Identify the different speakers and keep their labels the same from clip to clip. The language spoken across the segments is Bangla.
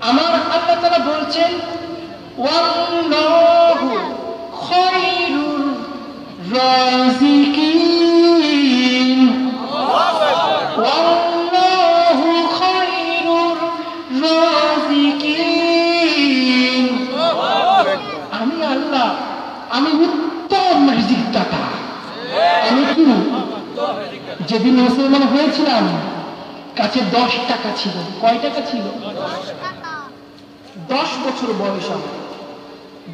Speaker 1: আমার আল্লাহ তাআলা বলছেন ওয়াল্লাহু খায়রুর রাযিকিন, ওয়াল্লাহু খায়রুর রাযিকিন। আমি আল্লাহ, আমি উত্তম রিজিক দাতা। আমি কি যেদিন মুসলমান হয়েছিলাম কাছে 10 টাকা ছিল। কয় টাকা ছিল? 10 বছর বয়স আমার।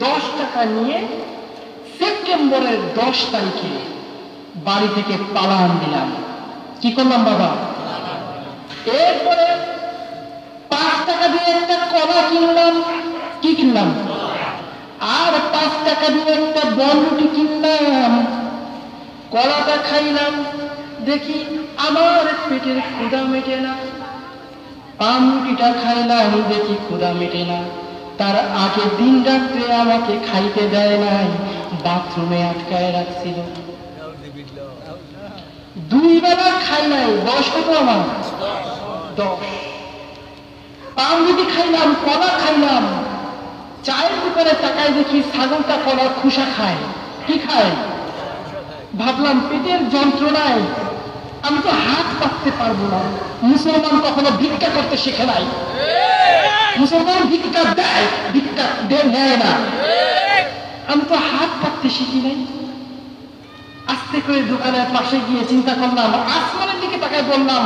Speaker 1: 10 টাকা নিয়ে সেপ্টেম্বরের 10 তারিখে বাড়ি থেকে পালান দিলাম। কি করলাম বাবা? এরপরে 5 টাকা দিয়ে একটা কলা কিনলাম। কি কিনলাম? আর 5 টাকা দিয়ে একটা বনরুটি কিনলাম। কলাটা খাইলাম, দেখি আমার পেটের ক্ষুধা মেটে না। পাউরুটিটা খাইলাম, দেখি ক্ষুধা মেটে না। তার আগের দিন রাত্রে আমাকে খাইতে দেয় নাই, বাথরুমে আটকায় রাখছিল। 2 বেলা খাই নাই। বয়স কত আমার? 10। পাউরুটি খাইলাম, কলা খাইলাম। চায়ের দোকানে তাকায় দেখি ছাগলটা কলার খোসা খায়। কি খায়? ভাবলাম পেটের যন্ত্রণায় আমি তো হাত পাততে পারবো না। মুসলমান কখনো ভিক্ষা করতে শেখে নাই। মুসলমান ভিক্ষা দেয়, ভিক্ষা নেয় না। আমি তো হাত পাততে শিখি নাই। আস্তে করে দোকানের পাশে গিয়ে চিন্তা করলাম, আসমানের দিকে তাকায় বললাম,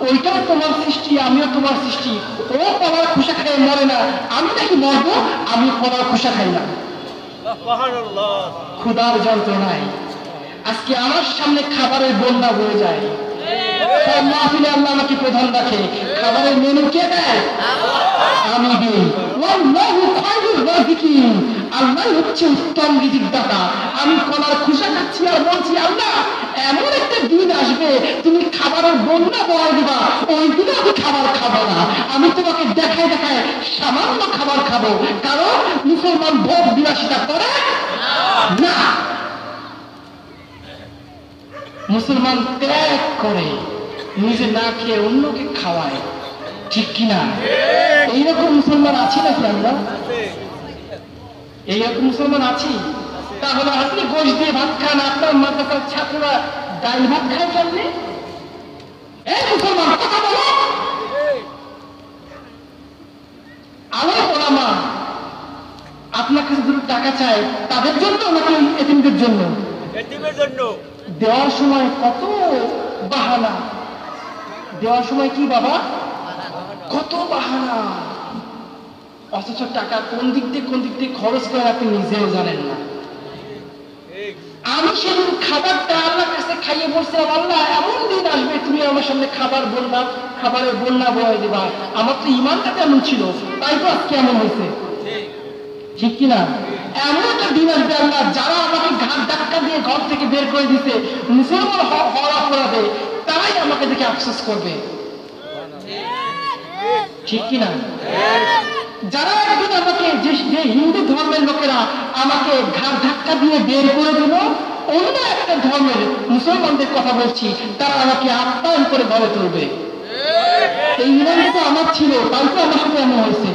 Speaker 1: ওইটাও তোমার সৃষ্টি, আমিও তোমার সৃষ্টি। ও কলার খোসা খাই মরে না, আমি নাকি মরবো? আমি কলার খোসা খাই না। ক্ষুধার যন্ত্রণায় আজকে আমার সামনে খাবারের বন্যা বয়ে যায়। মাহফিলে আল্লাহ আমাকে প্রধান রাখে। খাবারের মেনু কে দেয়? আমি দিই। ওয়াল্লাহু খায়রুর রাযিকিন, আল্লাহ হচ্ছে উত্তম রিজিক দাতা। আমি কলার খোসা খাচ্ছি আর বলছি, আল্লাহ এমন একটা দিন আসবে তুমি খাবারের বন্যা বয়ে দিবা, ওই দিনে আমি খাবার খাবো না। আমি তোমাকে দেখায় দেখায় সামান্য খাবার খাবো। কারণ মুসলমান ভোগ বিলাসিতা করে না। মুসলমান ত্যাগ করে, নিজে না খেয়ে অন্যকে খাওয়ায়। ঠিক কিনা? এইরকম মুসলমান আছি নাকি আমরা? এইরকম মুসলমান আছি? তাহলে আপনি গোশ দিয়ে ভাত খান, আপনার মাদ্রাসার ছাত্ররা ডাল ভাত খায় কেমনে? এই মুসলমান কথা বলো। আল্লাহ ওলামা আপনার কাছে দুটো টাকা চায়, তাদের জন্য নাকি এতিমদের জন্য? এতিমের জন্য। দেওয়ার সময় কত বাহানা, দেওয়ার সময় কি বাবা কত বাহানা, অথচ টাকা কোন দিক দিয়ে খরচ করে আপনি নিজেও জানেন না। আমি সেদিন খাবারটা আল্লাহর কাছে খাইয়ে বলছিলাম, আল্লাহ এমন দিন আসবে তুমি আমার সামনে খাবারের বন্যা বয়ে দিবা। আমার তো ইমানটা তেমন ছিল, তাই তো আজকে এমন হয়েছে। ঠিক কিনা? এমন একটা দিন আসবে আল্লাহ, যারা আমাকে ঘাট ধাক্কা দিয়ে ঘর থেকে বের করে দিতে মুসলমান হওয়ার অপরাধে, তারাই আমাকে দেখে আফসোস করবে। ঠিক কিনা? যারা একদিন আমাকে, যে হিন্দু ধর্মের লোকেরা আমাকে ঘাট ধাক্কা দিয়ে বের করে দিল, অন্য একটা ধর্মের মুসলমানদের কথা বলছি, তারা আমাকে আপ্যায়ন করে ঘরে তুলবে। এই ইমান তো আমার ছিল, তাই তো আমার সাথে এমন হয়েছে।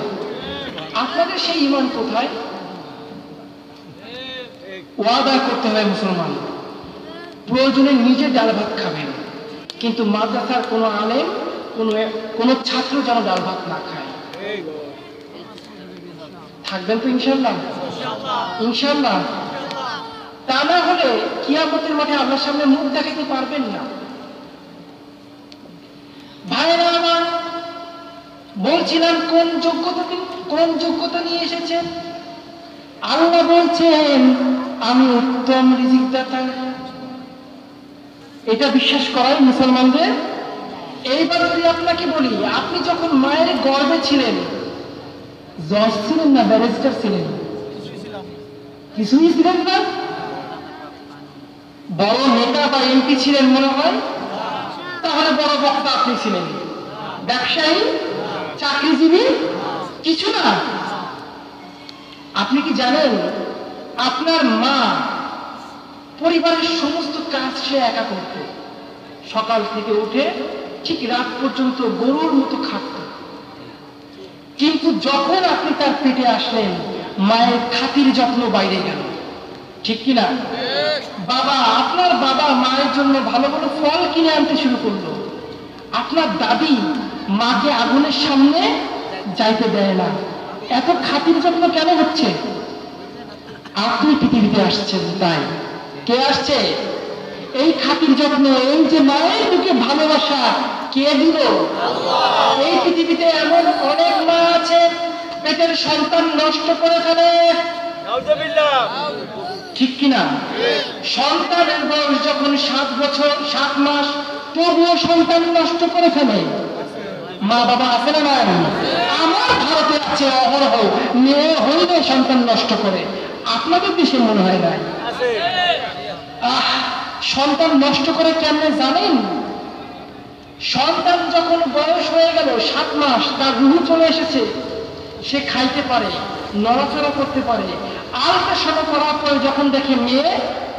Speaker 1: আপনাদের সেই ইমান কোথায়? ওয়াদা করতে হয় মুসলমান, প্রয়োজনে নিজে ডাল ভাত খাবেন, কিন্তু মাদ্রাসার কোনো আলেম, কোনো ছাত্র যেন ডাল ভাত না খায়। থাকবেন তো ইনশাআল্লাহ? ইনশাআল্লাহ। তা না হলে কিয়ামতের মাঠে আল্লাহর সামনে মুখ দেখাতে পারবেন না। ভাইরা আমার, বলছিলাম কোন যোগ্যতা নিয়ে এসেছেন? আল্লাহ বলছেন আমি উত্তম রিজিক দাতা। এটা বিশ্বাস করাই মুসলমানদের। এইবার যদি আপনাকে বলি, আপনি যখন মায়ের গর্ভে ছিলেন, জজ ছিলেন না ব্যারিস্টার ছিলেন? কিছুই ছিলেন না। বড় নেতা বা এমপি ছিলেন মনে হয়? তাহলে বড় বক্তা আপনি ছিলেন? ব্যবসায়ী, চাকরিজীবী? কিছু না। আপনি কি জানেন আপনার মা পরিবারের সমস্ত কাজ সে একা করত। সকাল থেকে উঠে ঠিক রাত পর্যন্ত গরুর মতো খাটত, কিন্তু কিন্তু যখন আপনি তার পেটে আসলেন মায়ের খাতির যত্ন বাইরে গেল, ঠিক কিনা? বাবা, আপনার বাবা মায়ের জন্য ভালো ভালো ফল কিনে আনতে শুরু করলো। আপনার দাদি মাকে আগুনের সামনে যাইতে দেয় না। এত খাতির যত্ন কেন হচ্ছে? আপনি পৃথিবীতে আসছেন তাই। কে আসছে? এই খাতির যত্ন, এই যে মায়ের বুকে ভালোবাসা কে দিল? এই পৃথিবীতে এমন অনেক মা আছে পেটের সন্তান নষ্ট করে ফেলে, ঠিক কিনা? সন্তানের বয়স যখন 7 বছর 7 মাস, তবুও সন্তান নষ্ট করে ফেলে। মা বাবা আছে না নাই? আমার ভারতে আছে অহরহ, মেয়ে হইলে সন্তান নষ্ট করে। আপনাদের দেশে মনে হয় নাই? সন্তান নষ্ট করে কেমনে জানেন? সন্তান যখন বয়স হয়ে গেল 7 মাস, তার রুহু চলে এসেছে, সে খাইতে পারে, নড়াচড়া করতে পারে, আল্ট্রাসাউন্ড করার পরে যখন দেখে মেয়ে,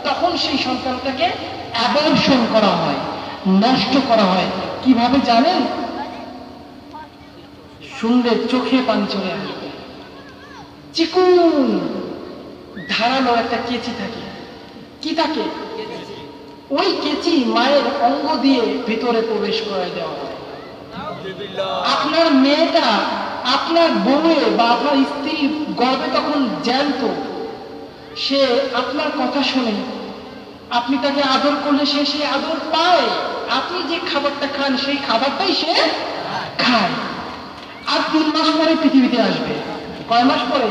Speaker 1: তখন সেই সন্তানটাকে অ্যাবর্শন করা হয়, নষ্ট করা হয়। কিভাবে জানেন? শুনলে চোখে পানি চলে আসবে। চিকুন ধারালো একটা কেচি থাকে। কি থাকে? ওই কেচি মায়ের অঙ্গ দিয়ে ভিতরে প্রবেশ করে দেওয়া হয়। আপনার মেয়েটা আপনার বউয়ে বা আপনার স্ত্রীর গর্ভে তখন জ্যান্ত, সে আপনার কথা শোনে, আপনি তাকে আদর করলে সে সে আদর পায়। আপনি যে খাবারটা খান সেই খাবারটাই সে খায়। আর 3 মাস পরে পৃথিবীতে আসবে। কয় মাস পরে?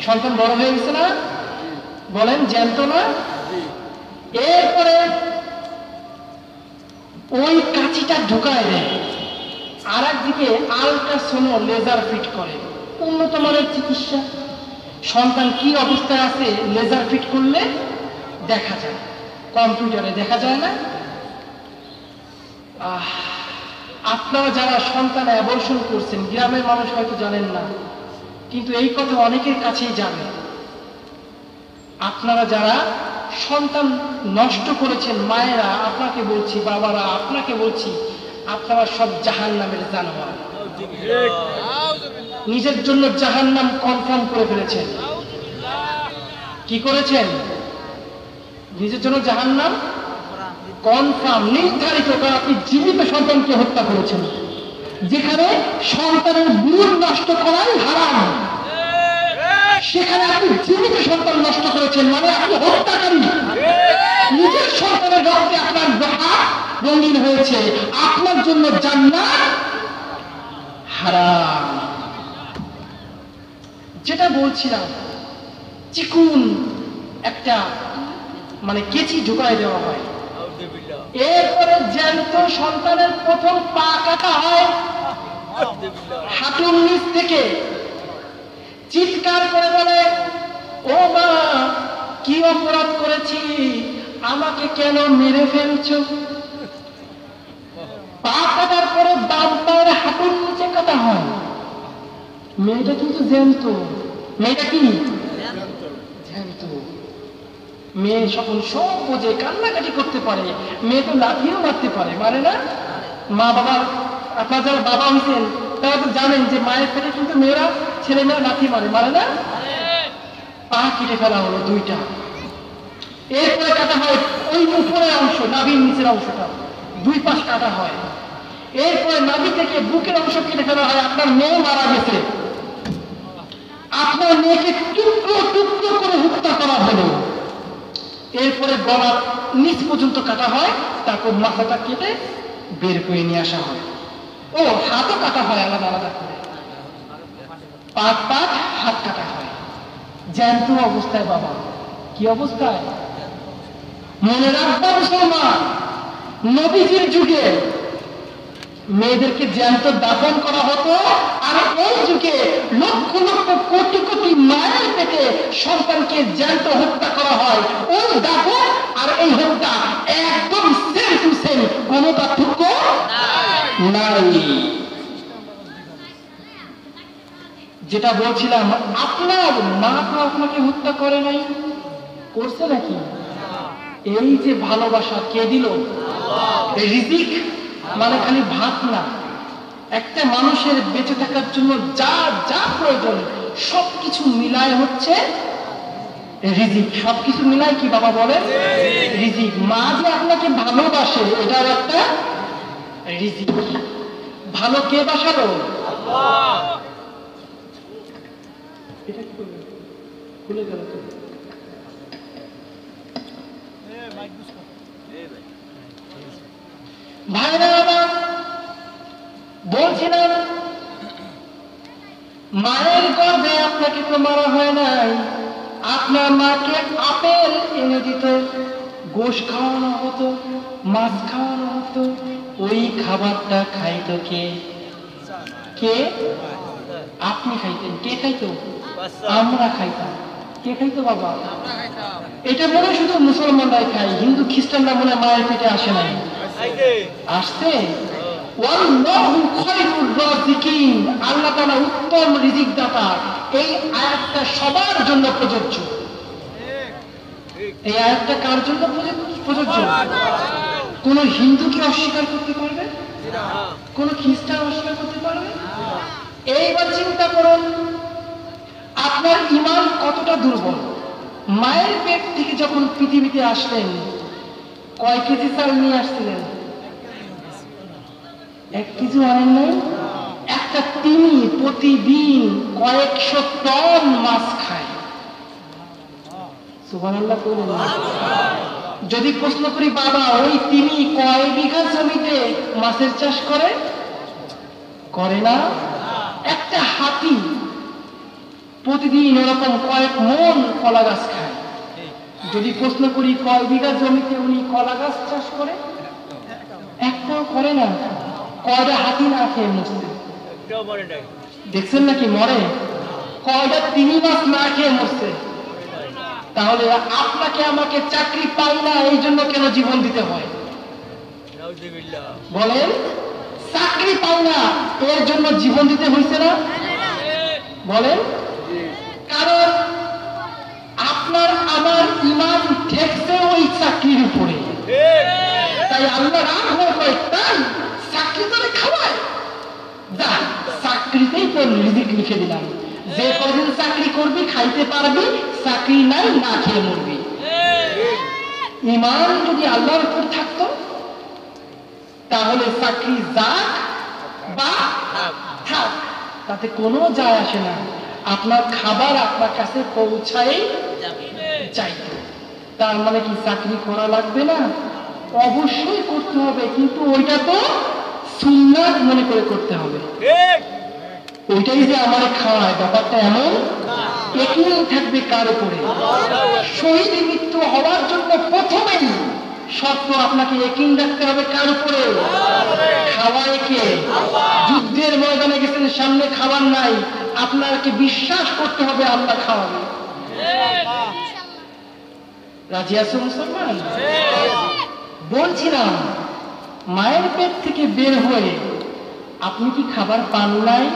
Speaker 1: সন্তান বড় হয়ে গেছে না? বলেন, জ্যান্ত না? এরপরে ওই কাঁচিটা ঢুকায় দেয়, আর একদিকে আল্ট্রাসোনো লেজার ফিট করে। উন্নত মানের চিকিৎসা। সন্তান কি অবস্থায় আছে লেজার ফিট করলে দেখা যায়, কম্পিউটারে দেখা যায় না? আপনারা যারা সন্তান অ্যাবর্শন করছেন, গ্রামের মানুষ হয়তো জানেন না, কিন্তু এই কথা অনেকের কাছেই জানে। আপনারা যারা সন্তান নষ্ট করেছেন, মায়েরা আপনাকে বলছি, বাবারা আপনাকে বলছি, আপনারা সব জাহান্নামের জানোয়ার। নিজের জন্য জাহান্নাম কনফার্ম করে ফেলেছেন। কি করেছেন? নিজের জন্য জাহান্নাম কনফার্ম, নির্ধারিত। কারণ আপনি জীবিত সন্তানকে হত্যা করেছেন, যেখানে সন্তানের ব্লুড নষ্ট করাই হারাম, সেখানে আপনি জীবিত সন্তান নষ্ট করেছেন, মানে আপনি হত্যাকারী। নিজের সন্তানের রক্তে আপনার হাত রঙিন হয়েছে, আপনার জন্য জান্নাত হারাম। যেটা বলছিলাম, চিকুন একটা মানে কেচি ঢুকায় দেওয়া হয়। এরপরে জ্যান্ত সন্তানের প্রথম পা কাটা হয় হাঁটুর নিচ থেকে। চিৎকার করে বলে, ও মা, কি অপরাধ করেছি, আমাকে কেন মেরে ফেলছো? পা কাটার পরে বাম পায়ের হাঁটুর নিচে কাটা হয়। মেয়েটা কিন্তু জ্যান্ত। মেয়েটা কি জ্যান্ত? মেয়ে সকল সব বোঝে, কান্নাকাটি করতে পারে, মেয়ে তো লাঠিও মারতে পারে, মানে না? মা বাবার, আপনার যারা বাবা হইতেন তারা তো জানেন যে মায়ের পেটে কিন্তু মেয়েরা, ছেলে মেয়েরা লাঠি মারে, মানে না? পা কেটে ফেলা হলো 2টা। এরপরে কাটা হয় ওই উপরের অংশ, নাভির নিচের অংশটা, 2 পাশ কাটা হয়। এরপরে নাভি থেকে বুকের অংশ কেটে ফেলা হয়। আপনার মেয়ে মারা গেছে, আপনার মেয়েকে টুকরো টুকরো করে হত্যা করা হলো। এরপরে গলার নিচ পর্যন্ত কাটা হয়, তারপর মাথাটা কেটে বের করে নিয়ে আসা হয়। ও হাতও কাটা হয় আলাদা আলাদা করে, পাট পাট হাত কাটা হয় জ্যান্ত অবস্থায়। বাবা, কি অবস্থায়? মনে রাখবা মুসলমান, নবীজির যুগে মেয়েদেরকে জ্যান্ত দাফন করা হতো, আর এই যুগে লক্ষ লক্ষ কোটি কোটি মায়ের পেটে সন্তানকে জ্যান্ত হত্যা করা হয়। ওই দাফন আর এই হত্যা একদম সেম টু সেম, কোনো পার্থক্য নাই। যেটা বলছিলাম, আপনার মা তো আপনাকে হত্যা করে নাই, করছে নাকি? এই যে ভালোবাসা কে দিল? রিজিক মানে খালি ভাত না, একটা মানুষের বেঁচে থাকার জন্য যা যা প্রয়োজন সবকিছু মিলায় হচ্ছে রিজিক। সবকিছু মিলায় কি বাবা বলেন? রিজিক। মা যে আপনাকে ভালোবাসে এটাও একটা রিজিক। ভালো কে বাসালো? এটা কি করবে? খুলে গেল তো। ভাইরা আমার, বলছিলাম মায়ের গর্ভে আপনাকে তো মারা হয় নাই, আপনার মাকে আপেল এনে দিত, গোশ খাওয়ানো হতো, মাছ খাওয়ানো হতো, ওই খাবারটা খাইতো কে? কে? আপনি খাইতেন। কে খাইতো? আমরা খাইতাম। কে খাইতো বাবা? এটা মনে শুধু মুসলমানরাই খায়, হিন্দু খ্রিস্টানরা মনে মায়ের পেটে আসে নাই। আসছে। আল্লাহ তাআলা উত্তম রিজিক দাতা। এই আয়াতটা সবার জন্য প্রযোজ্য। এই আয়াতটা কার জন্য প্রযোজ্য? কোন হিন্দু কি অস্বীকার করতে পারবে? কোন খ্রিস্টান অস্বীকার করতে পারবে? এইবার চিন্তা করুন আপনার ঈমান কতটা দুর্বল। মায়ের পেট থেকে যখন পৃথিবীতে আসলেন কয় কেজি চাল নিয়ে আসছিলেন? 1 কেজি আনেন নাই? একটা তিমি প্রতিদিন কয়েকশো টন মাছ খায়। সুবহানাল্লাহ বলুন। যদি প্রশ্ন করি বাবা ওই তিমি কয় বিঘা জমিতে মাছের চাষ করে? করে না। একটা হাতি প্রতিদিন এরকম কয়েক মন কলা গাছ খায়। যদি প্রশ্ন করি কয় বিঘা জমিতে উনি কলা গাছ চাষ করে? একটাও করে না। কয়টা হাতি না খেয়ে মরছে? দেখছেন নাকি মরে? কয়টা তিমি মাছ না খেয়ে মরছে? তাহলে আপনাকে আমাকে চাকরি পাই না এই জন্য কেন জীবন দিতে হয় বলেন? চাকরি পাই না এর জন্য জীবন দিতে হয়েছে না বলেন? কারণ আপনার আমার ঈমান ঠেকছে ওই চাকরির উপরে। তাই আল্লাহ রাগ হয়ে কয় তাই চাকরি তোরে খাওয়ায়, যা চাকরিতেই তোর রিজিক লিখে দিলাম। যে কদিন চাকরি করবি খাইতে পারবি, চাকরি নাই না খেয়ে মরবি। ঈমান যদি আল্লাহর উপর থাকতো তাহলে চাকরি যাক বা থাক তাতে কোনো যায় আসে না, আপনার খাবার আপনার কাছে পৌঁছাই চাইত। তার মানে কি চাকরি করা লাগবে না? অবশ্যই করতে হবে, কিন্তু ওইটা তো সুন্নাত মনে করে করতে হবে। ওইটাই যে আমার খাওয়ায় ব্যাপারটা এমন একই থাকবে কার উপরে? শহীদ মৃত্যু হওয়ার জন্য প্রথমেই শর্ত আপনাকে একই রাখতে হবে কার উপরে? খাওয়ায় কে? যুদ্ধের ময়দানে গেছেন, সামনে খাবার নাই, আপনাকে বিশ্বাস করতে হবে আল্লাহ খাওয়াবে। রাজি আছো মুসলমান? বলছিলাম মায়ের পেট থেকে বের হয়ে আপনি কি খাবার পান নাই?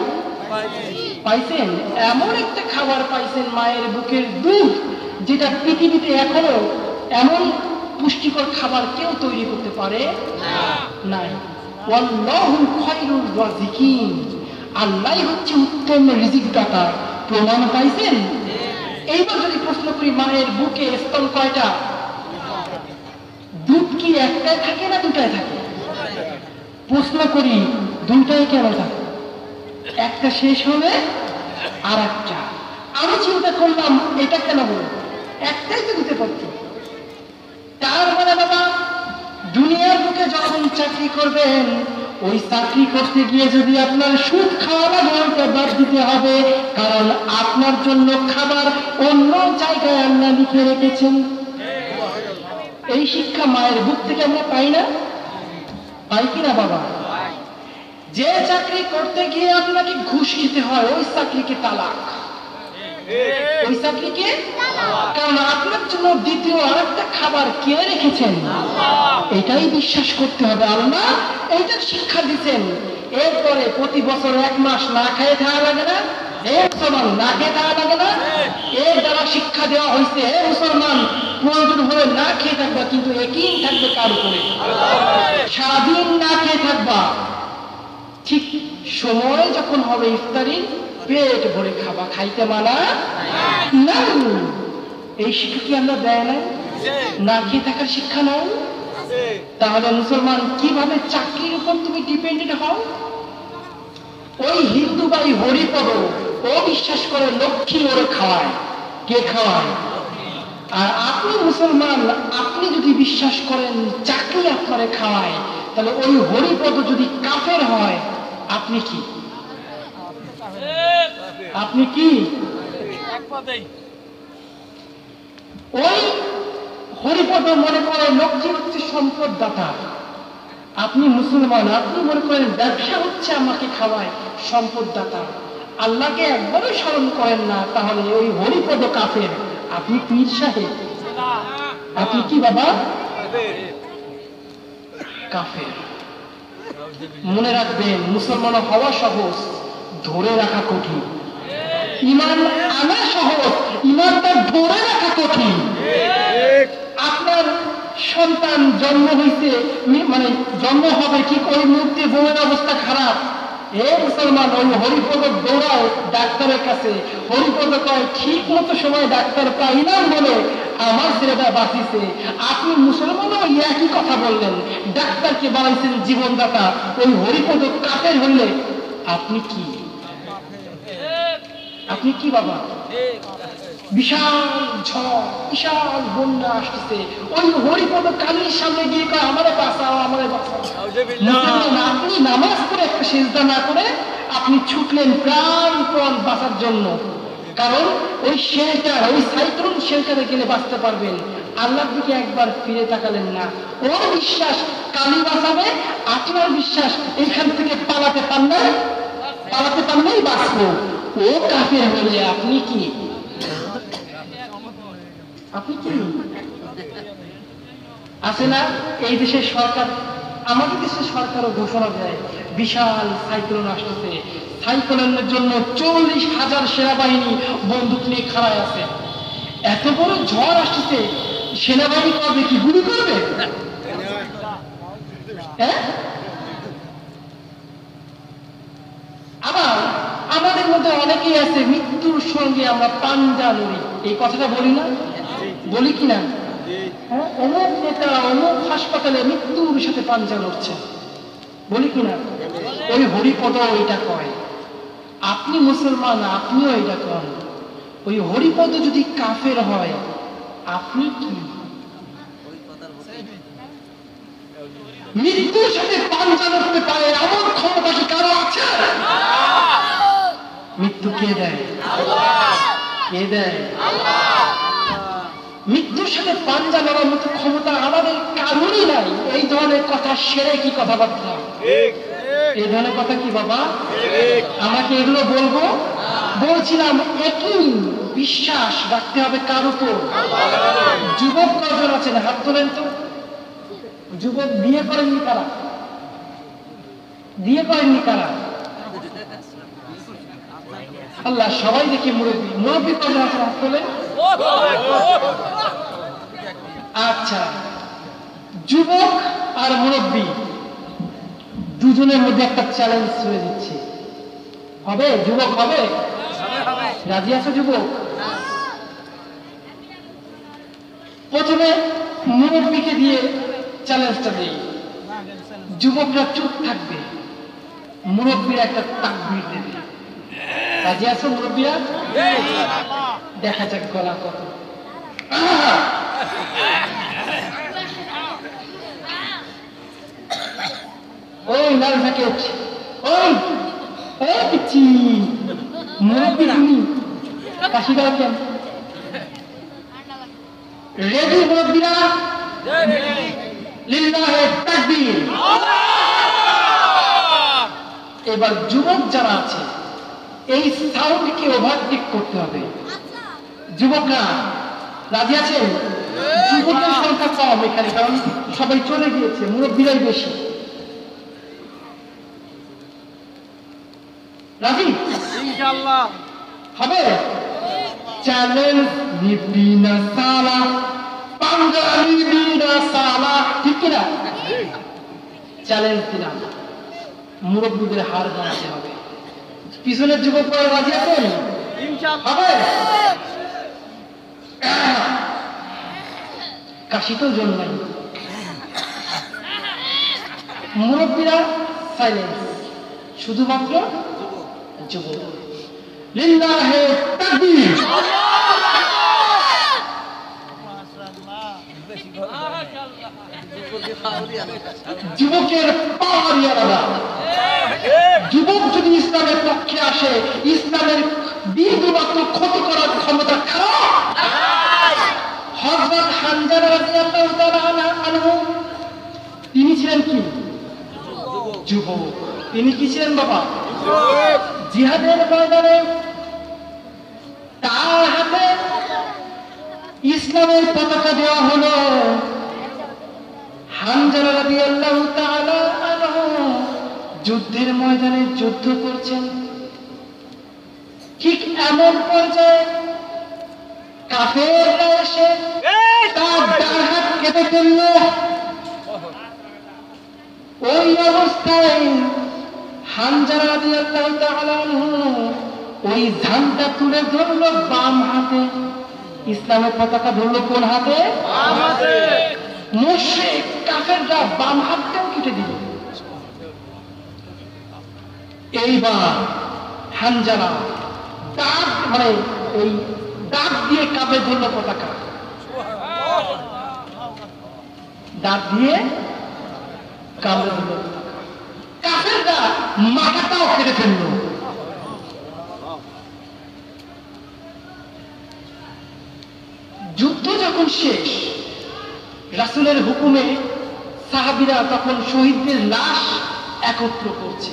Speaker 1: পাইছেন। এমন একটা খাবার পাইছেন মায়ের বুকের দুধ, যেটা পৃথিবীতে এখনো এমন পুষ্টিকর খাবার কেউ তৈরি করতে পারে নাই। ওয়াল্লাহু খায়রুর রাযিকিন। আল্লাহই হচ্ছে উত্তম রিজিক দাতা। প্রমাণ পাইছেন? এইবার যদি প্রশ্ন করি মায়ের বুকে স্তন কয়টা? দুধ কি একটাই থাকে না দুটাই থাকে? প্রশ্ন করি দুইটাই কেন থাকে? একটা শেষ হবে আর একটা। আমি চিন্তা করলাম এটা কেন বলবো, একটাই তো দিতে পারছি। তার মানে বাবা দুনিয়ার বুকে যখন চাকরি করবেন ওই চাকরি করতে গিয়ে যদি আপনার সুদ খাওয়া লাগে ওইটা বাদ দিতে হবে, কারণ আপনার জন্য খাবার অন্য জায়গায় আল্লাহ লিখে রেখেছেন। এই শিক্ষা মায়ের বুক থেকে আমরা পাই না? পাই কিনা বাবা? যে চাকরি করতে গিয়ে আপনাকে ঘুষ খেতে হয় ওই চাকরিকে তালাক। ওই চাকরিকে, কারণ আপনার জন্য দ্বিতীয় আরেকটা খাবার কে রেখেছেন এটাই বিশ্বাস করতে হবে। আল্লাহ এইটার শিক্ষা দিচ্ছেন। এরপরে প্রতি বছর 1 মাস না খেয়ে থাকা লাগে না? হে মুসলমান, না খেয়ে থাকা লাগে না? এর দ্বারা শিক্ষা দেওয়া হয়েছে হে মুসলমান প্রয়োজন হলে না খেয়ে থাকবা, কিন্তু একই থাকবে কার উপরে? সারাদিন না খেয়ে থাকবা, ঠিক সময় যখন হবে ইফতারি, পেট ভরে খাবা, খাইতে মানা না। এই শিক্ষা কি আমরা দেয় না? না খেয়ে থাকার শিক্ষা নয়? তাহলে মুসলমান কিভাবে চাকরির উপর তুমি ডিপেন্ডেন্ট হও? ওই হিন্দু ভাই হরিপদ ও বিশ্বাস করে লক্ষ্মী ওরে খাওয়ায়। কে খাওয়ায়? আর আপনি মুসলমান, আপনি যদি বিশ্বাস করেন চাকরি আপনারে খাওয়ায়, তাহলে ওই হরিপদ যদি কাফের হয়, আপনি কি? আপনি কি? ওই হরিপদ মনে করে লক্ষ্মী হচ্ছে সম্পদ দাতা, আপনি মুসলমান, আপনি মনে করেন ব্যবসা হচ্ছে আমাকে খাওয়ায়, সম্পদ দাতা। আল্লাহকে একবারও স্মরণ করেন না, তাহলে ওই হরিপদ কাফের, আপনি পীর সাহেব। আপনি কি বাবা? কাফের। মনে রাখবেন, মুসলমান হওয়া সহজ, ধরে রাখা কঠিন। ইমান আনা সহজ, ইমানটা ধরে রাখা কঠিন। আপনার সন্তান জন্ম হইতে, মানে জন্ম হবে ঠিক ওই মুহূর্তে বউয়ের অবস্থা খারাপ, এ মুসলমান ওই হরিপদ দৌড়ায় ডাক্তারের কাছে। হরিপদ কয় ঠিক মতো সময় ডাক্তার পাইলাম বলে আমার ছেলেটা বাঁচিছে। আপনি মুসলমানও একই কথা বললেন, ডাক্তারকে বানাইছেন জীবনদাতা। ওই হরিপদ কাফের হইলে আপনি কি? আপনি কি বাবা? বিশাল ঝড়, বিশাল বন্যা আসতেছে, ওই হরিপদ কালীর সামনে গিয়ে কয় আমারে বাঁচাও, আমারে বাঁচাও। আপনি নামাজ পড়ে একটা সিজদা না করে আপনি ছুটলেন প্রাণপণ বাঁচার জন্য, কারণ ওই শেল্টার, ওই সাইক্লোন শেল্টারে গেলে বাঁচতে পারবেন। আল্লাহর দিকে একবার ফিরে তাকালেন না। ওর বিশ্বাস কালী বাঁচাবে, আপনার বিশ্বাস এখান থেকে পালাতে পারলেই বাঁচবো। ও কাফের হলে আপনি কি? আপনি কি? আছে না এই দেশের সরকার, আমাদের দেশের সরকারও ঘোষণা দেয় বিশাল সাইক্লোন আসতেছে, সাইক্লোনের জন্য 40,000 সেনাবাহিনী বন্দুক নিয়ে খাড়ায় আছে। এত বড় ঝড় আসতেছে, সেনাবাহিনী করবে কি? গুলি করবে? আবার আমাদের মধ্যে অনেকেই আছে মৃত্যুর সঙ্গে আমরা পাঞ্জা লড়ি, এই কথাটা বলি না? বলি কিনা? অমুক নেতা অমুক হাসপাতালে মৃত্যুর সাথে পাঞ্জা লড়ছে, বলি কিনা? ওই হরিপদ এটা কয়। আপনি মুসলমান, আপনিও এটা কন। ওই হরিপদ যদি কাফের হয়, আপনি কি? মৃত্যুর সাথে পাঞ্জা লড়তে পারে এমন ক্ষমতা কি কারো আছে? মৃত্যু কে দেয়? কে দেয়? মৃত্যুর সাথে পাঞ্জা লড়ার মতো ক্ষমতা আমাদের কারোরই নাই। এই ধরনের কথা সেরে কি কথাবার্তা? এই ধরনের কথা কি বাবা? আমাকে এগুলো বলবো? বলছিলাম একই বিশ্বাস রাখতে হবে কার উপর? যুবক কজন আছেন হাত তোলেন তো? যুবক বিয়ে করেননি কারা? বিয়ে করেননি কারা? আল্লাহ, সবাই দেখি মুরব্বী। মুরব্বী কজন আছেন হাত তোলেন? আচ্ছা, যুবক আর মুরব্বী দুজনের মধ্যে একটা চ্যালেঞ্জ হয়ে দিচ্ছে। হবে? যুবক হবে? রাজি আছো যুবক? প্রথমে মুরব্বীকে দিয়ে চ্যালেঞ্জটা দিই। যুবকরা চুপ থাকবে, মুরব্বীরা একটা তাকবীর দেবে। রাজি আছো মুরব্বীরা? দেখা যাক গলা কত। ওই লাল জ্যাকেট, ওই পিচ্ছি মুরব্বী, তুমি কাশি গাও কেন? রেডি মুরব্বীরা? লিল্লাহে তাকবীর। এবার যুবক যারা আছে এই সাউন্ডকে ওভারটেক করতে হবে। যুবকরা রাজি আছেন? যুবকের সংখ্যা কম এখানে, কারণ সবাই চলে গিয়েছে, মুরব্বীরাই বেশি। রাজি? ইনশাআল্লাহ হবে। চ্যালেঞ্জ নিবিনা সালা, পাঙ্গা নিবিনা সালা, ঠিক কিনা? চ্যালেঞ্জ দিলাম, মুরব্বীদের হার বানাতে হবে। পিছনের যুবক পরে রাজি আছেন? হবে? কাশিতেও জল নাই, মুরব্বীরা সাইলেন্স, শুধুমাত্র যুবক। লিল্লাহে তাকবীর। যুবকের পাওয়ারই আলাদা। যুবক যদি ইসলামের পক্ষে আসে, ইসলামের বিন্দুমাত্র ক্ষতি করার ক্ষমতা কারো। হযরত হানজালা রাদিয়াল্লাহু তাআলা আনহু তিনি ছিলেন কি? যুবক। তিনি কি ছিলেন বাবা? জিহাদের ময়দানে তার হাতে ইসলামের পতাকা দেওয়া হলো। হানজালা রাদিয়াল্লাহু তাআলা আনহু যুদ্ধের ময়দানে যুদ্ধ করছেন। ঠিক এমন পর্যায়ে কাফেররা এসে তার ডান হাত কেটে ফেলল। ওই অবস্থায় হানজালা রাদিয়াল্লাহু তাআলা আনহু ওই ঝান্ডা তুলে ধরলো বাম হাতে। ইসলামের পতাকা ধরলো কোন হাতে? বাম হাতে। মুশরিক কাফেররা বাম হাতটাও কেটে দিল। এইবার হানজালা দাঁত মানে ওই দাঁত দিয়ে কাঁধে ধরলো পতাকা, দাঁত দিয়ে কাঁধে ধরলো পতাকা। কাফেররা মাথাটাও কেটে ফেললো। যুদ্ধ যখন শেষ, রাসূলের হুকুমে সাহাবীরা তখন শহীদদের লাশ একত্র করছে।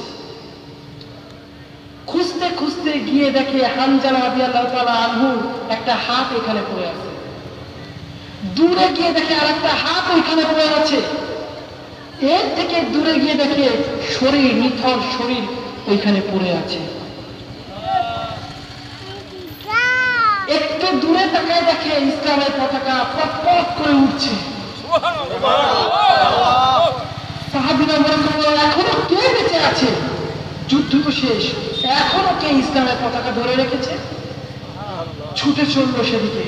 Speaker 1: খুঁজতে খুঁজতে গিয়ে দেখে হানজালা রাদিয়াল্লাহু তাআলা আনহু একটা হাত এখানে পড়ে আছে। দূরে গিয়ে দেখে আর একটা হাত ওইখানে পড়ে আছে। এর থেকে দূরে গিয়ে দেখে শরীর, নিথর শরীর ওইখানে পড়ে আছে। একটু দূরে তাকায় দেখে ইসলামের পতাকা পক পক করে উঠছে। সাহাবীরা মনে করল এখনো কে বেঁচে আছে? যুদ্ধ তো শেষ, এখনো কে ইসলামের পতাকা ধরে রেখেছে? ছুটে চলল সেদিকে।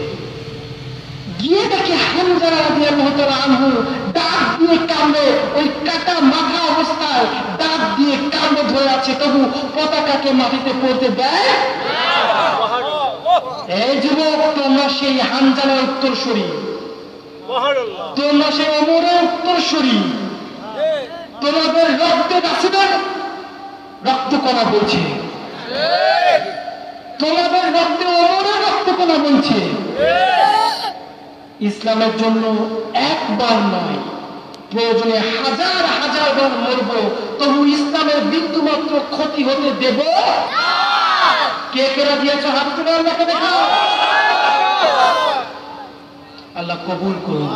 Speaker 1: গিয়ে দেখে হানজালা রাদিয়াল্লাহু তাআলা আনহু দাঁত দিয়ে কামড়ে, ওই কাটা মাথা অবস্থায় দাঁত দিয়ে কামড়ে ধরে আছে, তবু পতাকাকে মাটিতে পড়তে দেয়। এই যুবক, তোমরা সেই হানজালার উত্তরসূরি, তোমরা সেই ওমরের উত্তরসূরি। তোমাদের রক্তে রাসূলের রক্তকণা বলছে, তোমাদের রক্তে ওমরের রক্তকণা বলছে। ইসলামের জন্য একবার নয়, প্রয়োজনে হাজার হাজার বার মরব, তবু ইসলামের বিন্দুমাত্র ক্ষতি হতে দেব। কে কে রাজি আছো? হাত তুলে আল্লাহকে দেখাও। আল্লাহ কবুল করুন,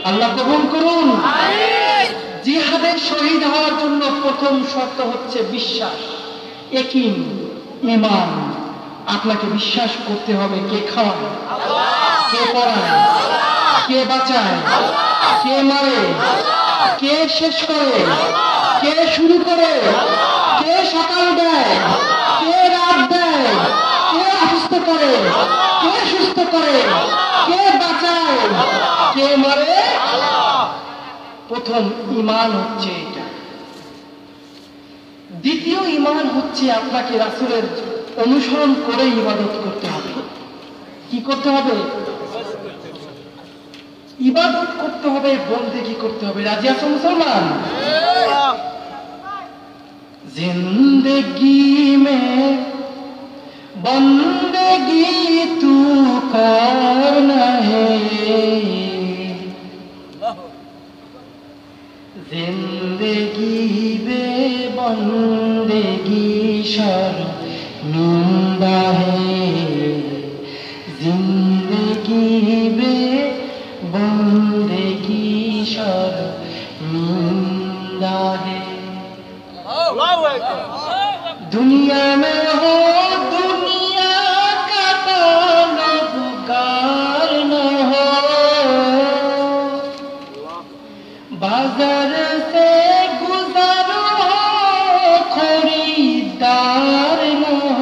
Speaker 1: আল্লাহ কবুল করুন। জিহাদে শহীদ হওয়ার জন্য প্রথম শর্ত হচ্ছে বিশ্বাস, ইয়াকিন, ঈমান। আপনাকে বিশ্বাস করতে হবে কে খাওয়ায়, কে পড়ায়, কে বাঁচায়, কে মারে, কে শেষ করে, কে শুরু করে, কে সকাল দেয়, কে রাত দেয়, কে অসুস্থ করে, কে সুস্থ করে, কে বাঁচায়, কে মারে। প্রথম ঈমান হচ্ছে এটা। দ্বিতীয় ঈমান হচ্ছে আপনাকে রাসূলের অনুসরণ করে ইবাদত করতে হবে। কি করতে হবে? ইবাদত করতে হবে, বন্দেগী করতে হবে। রাজি আছো মুসলমান? जिंदगी में बंदगी तू करना है, जिंदगी बे बंदगी शर्मिंदा है, जिंदगी बे बंदगी शर्मिंदा है। दुनिया में हो दुनिया का ताल्लुकार न हो, बाजार से गुजर हो प्यार मोह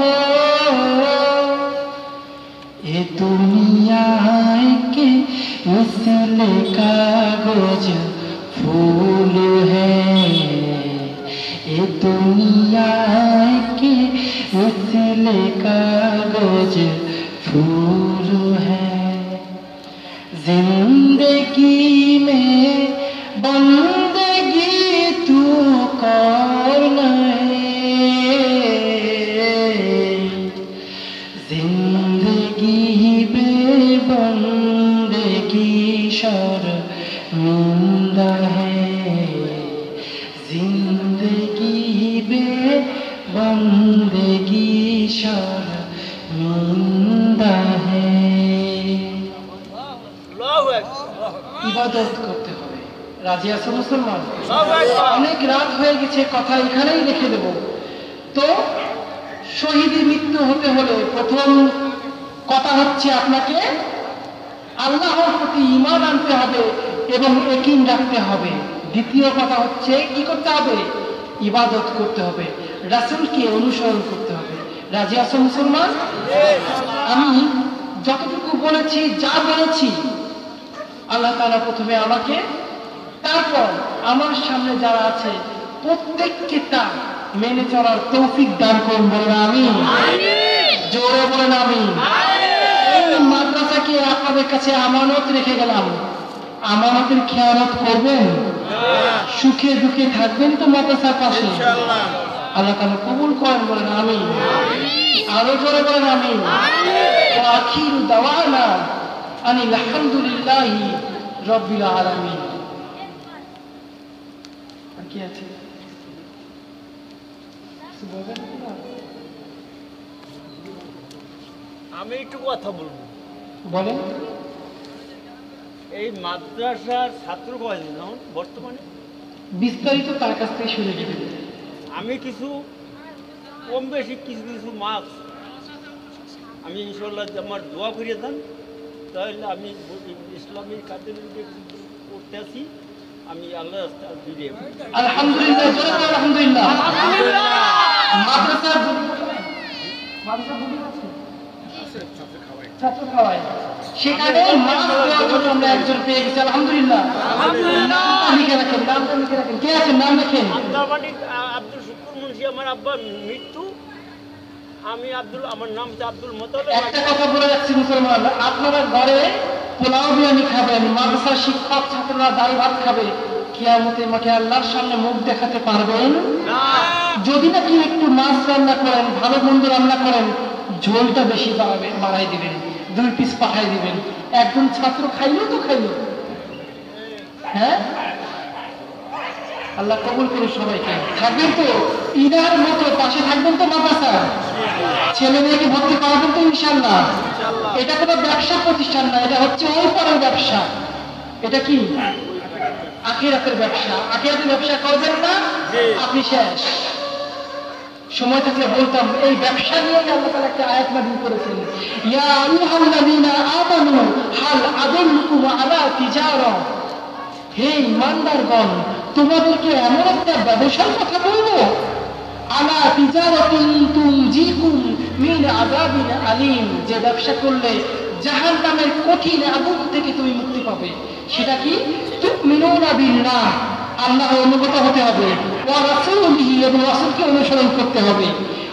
Speaker 1: ये दुनिया के मिसल कागज फूल है ये दुनिया के मिसल कागज फूल है जिंदगी में बंदगी तू कौन है जिंदगी बेबंदगी शर्मिंदा है जिंदगी बेबंदगी शर्मिंदा है ইবাদত করতে হবে রাজি আছো মুসলমান অনেক রাত হয়ে গেছে কথা এখানেই রেখে দেব তো শহীদের মৃত্যু হতে হলে প্রথম কথা হচ্ছে আপনাকে আল্লাহর প্রতি ঈমান আনতে হবে এবং ইয়াকিন রাখতে হবে দ্বিতীয় কথা হচ্ছে কি করতে হবে ইবাদত করতে হবে রাসূলকে অনুসরণ করতে হবে রাজি আছো মুসলমান আমি যতটুকু বলেছি যা বলেছি আল্লাহ তাআলা প্রথমে আমাকে তারপর আমার সামনে যারা আছে প্রত্যেককে তা মেনে চলার তৌফিক দান করুন বলেন আমিন জোরে বলেন আমিন এই মাদ্রাসাকে আপনাদের কাছে আমানত রেখে গেলাম আমানতের খেয়ানত করবেন সুখে দুঃখে থাকবেন তো মাদ্রাসার পাশে ইনশাআল্লাহ আল্লাহ তাআলা কবুল করেন বলেন আমিন আরো জোরে বলেন আমিন ওয়া আখিরু দাওয়ানা আনিল হামদুলিল্লাহি রাব্বিল আলামিন কি আছে
Speaker 2: আমি একটু কথা বলবো
Speaker 1: বলেন
Speaker 2: এই মাদ্রাসার ছাত্র কয়জন এখন বর্তমানে
Speaker 1: বিস্তারিত তার কাছ থেকে শুনে নেবেন
Speaker 2: আমি কিছু কম বেশি কিছু কিছু মার্কস আমি ইনশাল্লাহ আমার দোয়া করিয়ে দেন তাহলে আমি ইসলামী কাজের করতে আসি আমি আল্লাহ দিয়ে
Speaker 1: আলহামদুলিল্লাহ জোরে বলেন আলহামদুলিল্লাহ মাদ্রাসা ছাত্র খাওয়ায় সেখানে মাছ দেওয়ার জন্য আমরা একজন পেয়ে গেছি আলহামদুলিল্লাহ নামটা লিখে রাখেন কে আছেন নাম লেখেন
Speaker 2: আব্দুল শুকুর মুন্সি আমার আব্বার মৃত্যু আমি আমার নাম আব্দুল মোতালেব
Speaker 1: একটা কথা বলে যাচ্ছি মুসলমান আপনারা ঘরে পোলাও বিরিয়ানি খাবেন মাদ্রাসার শিক্ষক ছাত্ররা ডাল ভাত খাবে কিয়ামতের মাঠে আল্লাহর সামনে মুখ দেখাতে পারবেন না যদি নাকি একটু মাছ রান্না করেন ভালো মন্দ রান্না করেন ঝোলটা বেশি বাড়াই দিবেন 2 পিস পাঠাই দিবেন একজন ছাত্র খাইলো তো খাইলো হ্যাঁ আল্লাহ কবুল করুন সবাইকে থাকবেন তো ইনার মতো পাশে থাকবেন তো মাদ্রাসা ছেলে মেয়েকে ভর্তি করাবেন তো ইনশাআল্লাহ এটা কোনো ব্যবসা প্রতিষ্ঠান না এটা হচ্ছে ওই পরের ব্যবসা এটা কি আখিরাতের ব্যবসা আখিরাতের ব্যবসা করবেন না আপনি শেষ সময় থাকলে বলতাম এই ব্যবসা নিয়ে আল্লাহ তাআলা একটা আয়াত নাযিল করেছেন ইয়া আইয়ুহাল্লাযীনা আমানু হাল আদুল্লুকুম আলা তিজারা হে ঈমানদারগণ তোমাদেরকে এমন একটা ব্যবসার কথা বলবো আলা তিজারাতিন তুনজিকুম মিন আযাবিন আলীম যে ব্যবসা করলে জাহান্নামের কঠিন আগুন থেকে তুমি মুক্তি পাবে সেটা কি তুমিনুনা বিল্লাহ আল্লাহর অনুগত হতে হবে ওয়া রাসূলিহি এবং রাসূলকে অনুসরণ করতে হবে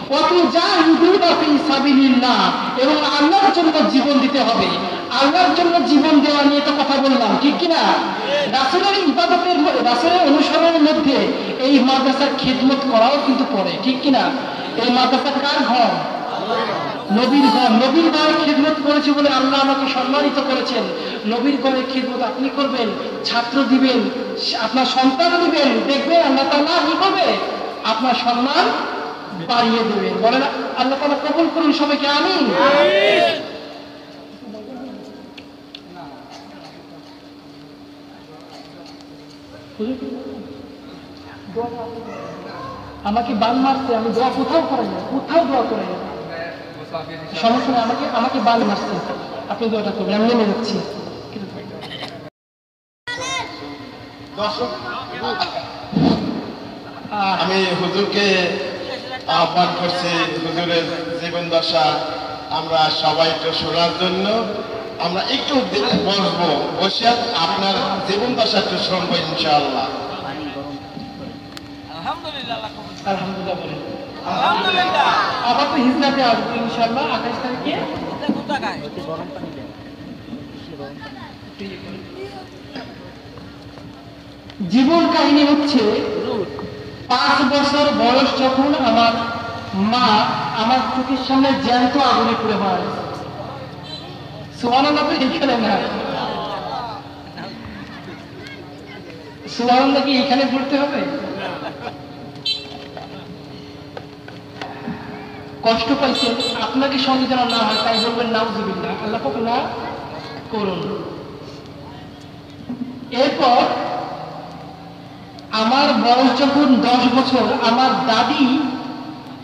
Speaker 1: ওয়া তুজাহিদুনা ফি সাবিলিল্লাহ এবং আল্লাহর জন্য জীবন দিতে হবে আল্লাহর জন্য জীবন দেওয়া নিয়ে তো কথা বললাম ঠিক কি না রাসূলের ইবাদতের রাসূলের অনুসরণের মধ্যে এই মাদ্রাসার খিদমত করাও কিন্তু পড়ে ঠিক কি না এই মাদ্রাসা কার ঘর নবীর ঘর নবীর ঘরে খিদমত করেছে বলে আল্লাহ আমাকে সম্মানিত করেছেন নবীর ঘরে খিদমত আপনি করবেন ছাত্র দিবেন আপনার সন্তান দিবেন দেখবেন আল্লাহ তাআলা কি করবে আপনার সম্মান বাড়িয়ে দেবেন বলেন আল্লাহ তাআলা কবুল করুন সবাইকে আমিন আমাকে বান মারছে আমি দোয়া কোথাও করাই না কোথাও দোয়া করাই না সমস্যা নেই আমাকে বান মারছে আপনি দোয়াটা করবেন আমি নেমে যাচ্ছি
Speaker 3: আমি হুজুরকে আহ্বান করছি হুজুরের জীবন দশা আমরা সবাই একটু শোনার জন্য। আমরা একটু বসবো, বসে আপনার জীবন দশা একটু শুনবো ইনশাআল্লাহ।
Speaker 1: আলহামদুলিল্লাহ বলেন। আবার তো হিজরাতে আসবো ইনশাআল্লাহ 28 তারিখে। জীবন কাহিনী হচ্ছে 5 বছর বয়স যখন আমার মা আমার চোখের সামনে জ্যান্ত আগুনে পুড়ে মারা গেছে। সুবহানাল্লাহ, তো এখানে না, সুবহানাল্লাহ কি এখানে পড়তে হবে? কষ্ট পাইছেন, আপনাকে সঙ্গে যেন না হয় তাই বলবেন নাউজুবিল্লাহ, আল্লাহ পাক না করুন। এরপর আমার বয়স যখন 10 বছর, আমার দাদি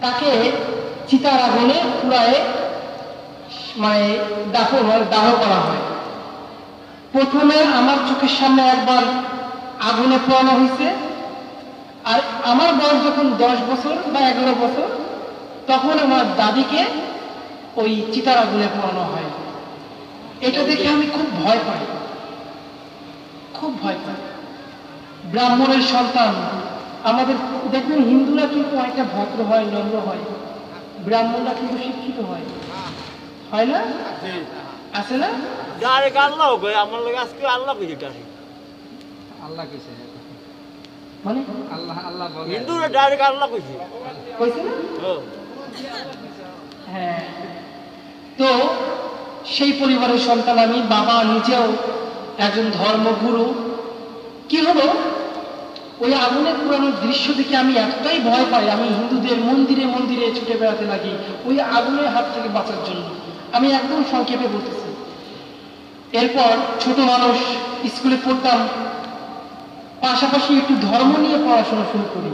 Speaker 1: তাকে চিতার আগুনে পুরায় মানে দাহ করা হয়। প্রথমে আমার চোখের সামনে একবার আগুনে পোড়ানো হয়েছে, আর আমার বয়স যখন 10 বছর বা 11 বছর তখন আমার দাদিকে ওই চিতার আগুনে পোড়ানো হয়। এটা দেখে আমি খুব ভয় পাই, খুব ভয় পাই। ব্রাহ্মণের সন্তান আমাদের, দেখবেন হিন্দুরা কিন্তু অনেকটা ভদ্র হয়, নম্র হয়, ব্রাহ্মণরা কিন্তু শিক্ষিত হয়, হয় না? আছে না? মানে
Speaker 2: হিন্দুরা ডাইরেক্ট আল্লাহ কইছে।
Speaker 1: কইছে না? হ্যাঁ, তো সেই পরিবারের সন্তান আমি, বাবা নিজেও একজন ধর্মগুরু। কি হলো, ওই আগুনে পুরানোর দৃশ্য দেখে আমি এতটাই ভয় পাই, আমি হিন্দুদের মন্দিরে মন্দিরে ছুটে বেড়াতে লাগি ওই আগুনের হাত থেকে বাঁচার জন্য। আমি একদম সংক্ষেপে বলতেছি। এরপর ছোট মানুষ, স্কুলে পড়তাম, পাশাপাশি একটু ধর্ম নিয়ে পড়াশোনা শুরু করি।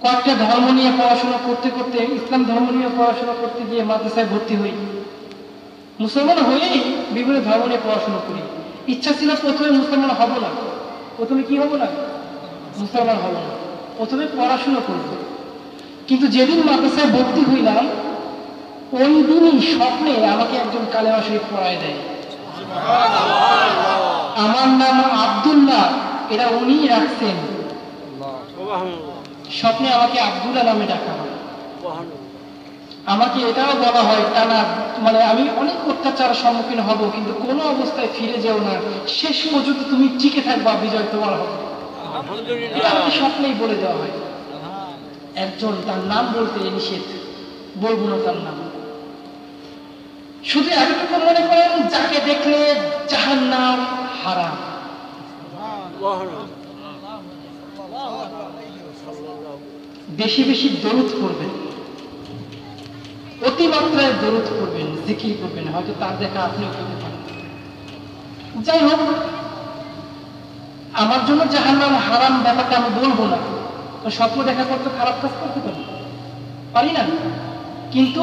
Speaker 1: কয়েকটা ধর্ম নিয়ে পড়াশোনা করতে করতে, ইসলাম ধর্ম নিয়ে পড়াশোনা করতে গিয়ে মাদ্রাসায় ভর্তি হই। মুসলমান হয়েই বিভিন্ন ধর্ম নিয়ে পড়াশোনা করি। ইচ্ছা ছিল প্রথমে মুসলমান হব না, প্রথমে কি হব না, মুসলমান হব না, প্রথমে পড়াশোনা করব। কিন্তু যেদিন মাদ্রাসায় ভর্তি হইলাম ওই দিনই স্বপ্নে আমাকে একজন কালেমা শরীফ পড়ায় দেয়। আমার নাম আব্দুল্লাহ, এটা উনিই রাখছেন। স্বপ্নে আমাকে আব্দুল্লাহ নামে ডাকা হয়। আমাকে এটাও বলা হয় টানা, মানে আমি অনেক অত্যাচারের সম্মুখীন হব, কিন্তু কোনো অবস্থায় ফিরে যেও না, শেষ পর্যন্ত তুমি টিকে থাকবা, বিজয় তোমার হবে। এটা আমাকে স্বপ্নেই বলে দেওয়া হয়। একজন, তার নাম বলতে নিষেধ, বলবো না তার নাম, শুধু এতটুকু মনে করেন যাকে দেখলে জাহান্নাম হারাম। বেশি বেশি দরুদ পড়বেন, অতিমাত্রায় দরুদ পড়বেন, জিকির করবেন, হয়তো তার দেখা আপনিও পেতে পারেন। যাই হোক, আমার জন্য জাহান্নাম হারাম ব্যাপারটা আমি বলবো না, তো স্বপ্ন দেখা করতে খারাপ কাজ করতে পারি না, কিন্তু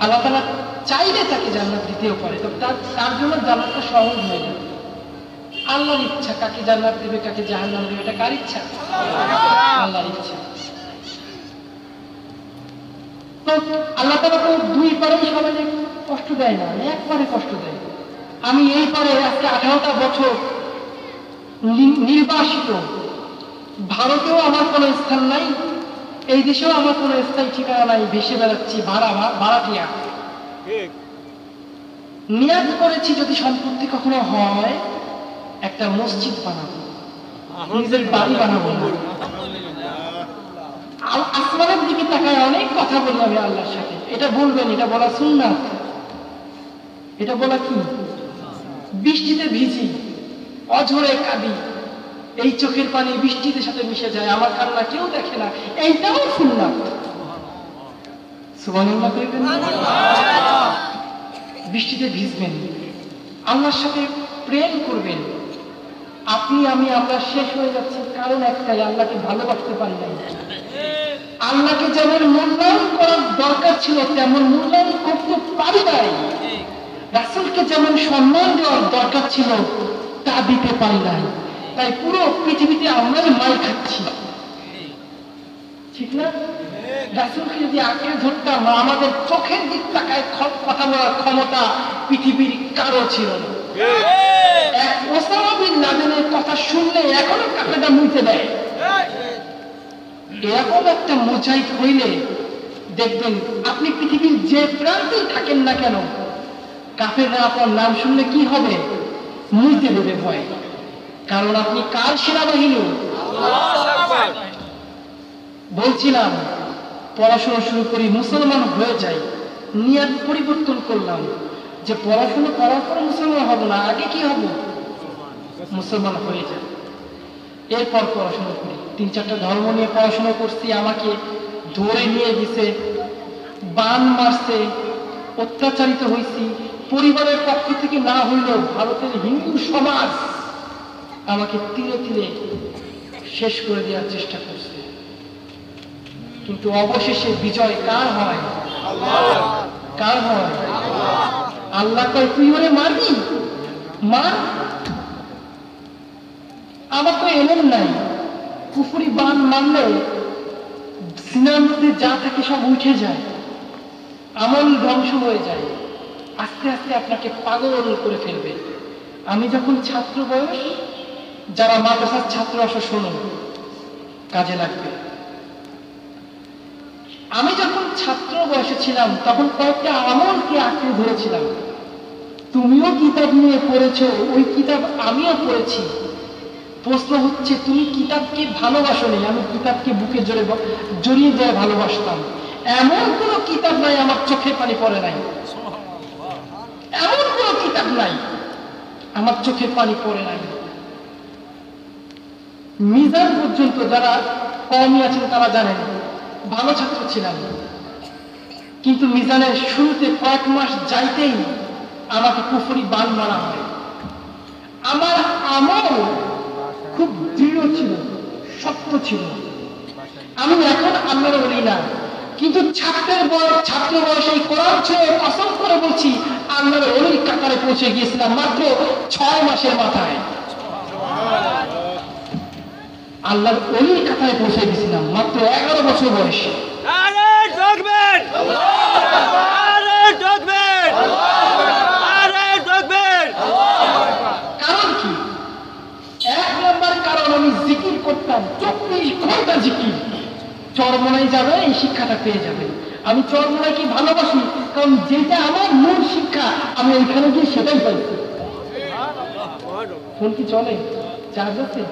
Speaker 1: আল্লাহ তাআলা চাইলে তাকে জান্নাত দিতেও পারে, তো তার জন্য জান্নাতটা সহজ হয়ে যাবে। আল্লাহর ইচ্ছা, কাকে জান্নাত দেবে কাকে জাহান্নাম দেবে এটা কার ইচ্ছা? আল্লাহর ইচ্ছা। তো আল্লাহ তাআলা তো দুই পারেই সবাই কষ্ট দেয় না, একবারে কষ্ট দেয়। আমি এই পারে আজকে 18টা বছর নির্বাসিত, ভারতেও আমার কোনো স্থান নাই, এই দেশেও আমার কোনো স্থায়ী ঠিকানা নাই, ভেসে বেড়াচ্ছি ভাড়াটিয়া। নিয়াত করেছি যদি সম্পত্তি কখনো হয় একটা মসজিদ বানাবো, নিজের বাড়ি বানাবো না। আসমানের দিকে তাকায় অনেক কথা বলবো আমি আল্লাহর সাথে, এটা বলবেন, এটা বলা সুন্নাত, এটা বলা কি? বৃষ্টিতে ভিজি, অঝরে কাঁদি, এই চোখের পানি বৃষ্টিতে সাথে মিশে যায়, আমার কান্না কেউ দেখে না, এইটাও সুন্নাত। সুবহানাল্লাহ কইবেন, বৃষ্টিতে ভিজবেন, আল্লাহর সাথে প্রেম করবেন। আপনি আমি আমরা শেষ হয়ে যাচ্ছি কারণ একটাই, আল্লাহকে ভালোবাসতে পারি নাই। আল্লাহকে যেমন মূল্যায়ন করার দরকার ছিল তেমন মূল্যায়ন করতে পারি নাই। রাসূলকে যেমন সম্মান দেওয়ার দরকার ছিল তা দিতে পারি নাই। তাই পুরো পৃথিবীতে আমরাই মাই খাচ্ছি। ঠিক না? রাসূলকে যদি আঁকড়ে ধরতাম, আমাদের চোখের দিক তাকায় কথা বলার ক্ষমতা পৃথিবীর কারো ছিল না। এক ওসামা বিন লাদেনের কথা শুনলে এখনো কাপড়টা মুইতে দেয়। এরকম একটা মুজাহিদ হইলে দেখবেন আপনি পৃথিবীর যে প্রান্তেই থাকেন না কেন, কাফেররা আপনার নাম শুনলে কি হবে? মুইতে দেবে ভয়। কারণ আপনি কার সেনাবাহিনী? বলছিলাম পড়াশোনা শুরু করি, মুসলমান হয়ে যাই, নিয়ত পরিবর্তন করলাম যে পড়াশোনা করার পরে মুসলমান হব না, আগে কি হব? মুসলমান হয়ে যায়। এরপর পড়াশোনা করি, 3-4টা ধর্ম নিয়ে পড়াশোনা করছি, আমাকে ধরে নিয়ে গেছে, বান মারছে, অত্যাচারিত হয়েছি। পরিবারের পক্ষ থেকে না হইলেও ভারতের হিন্দু সমাজ আমাকে তিলে তিলে শেষ করে দেওয়ার চেষ্টা করছে। কিন্তু অবশেষে বিজয় কার হয়? কার হয়? আল্লাহ কয় তুই ওরে মারবি, মার। আমার তো এলেন নাই, কুফরি বান মারলে সিনার মধ্যে যা থাকে সব উঠে যায়, আমল ধ্বংস হয়ে যায়, আস্তে আস্তে আপনাকে পাগল করে ফেলবে। আমি যখন ছাত্র বয়স, যারা মাদ্রাসার ছাত্র আসো শোনো, কাজে লাগবে। আমি যখন ছাত্র বয়সে ছিলাম তখন কয়েকটা আমলকে আঁকড়ে ধরেছিলাম। তুমিও কিতাব নিয়ে পড়েছো, ওই কিতাব আমিও পড়েছি। প্রশ্ন হচ্ছে তুমি কিতাবকে ভালোবাসোনি, আমি কিতাবকে বুকে জড়িয়ে ধরে ভালোবাসতাম। এমন কোনো কিতাব নাই আমার চোখের পানি পড়ে নাই, এমন কোনো কিতাব নাই আমার চোখের পানি পড়ে নাই। মিজান পর্যন্ত যারা কওমি আছেন তারা জানেন, ভালো ছাত্র ছিলাম, কিন্তু মিজানের শুরুতে কয়েক মাস যাইতেই আমাকে কুফরি বান মারা হয়। আমার আমল খুব দৃঢ় ছিল, শক্ত ছিল। আমি এখন আল্লাহর ওলি না, কিন্তু ছাত্র বয়সে কোরআন ছুঁয়ে কসম করে বলছি আল্লাহর ওলির কাতারে পৌঁছে গিয়েছিলাম মাত্র 6 মাসের মাথায়। আল্লাহর ওলির কাতারে পৌঁছে গেছিলাম মাত্র 11 বছর বয়সে। কারণ কি? 1 নম্বর কারণ আমি জিকির করতাম, 24 ঘন্টা জিকির। চরমনাই যাবে, এই শিক্ষাটা পেয়ে যাবে। আমি চরমনাইকে ভালোবাসি, কারণ যেটা আমার মূল শিক্ষা আমি ওইখানে গিয়ে সেটাই পাইছি। ফোন কি চলে? চার্জ আছে?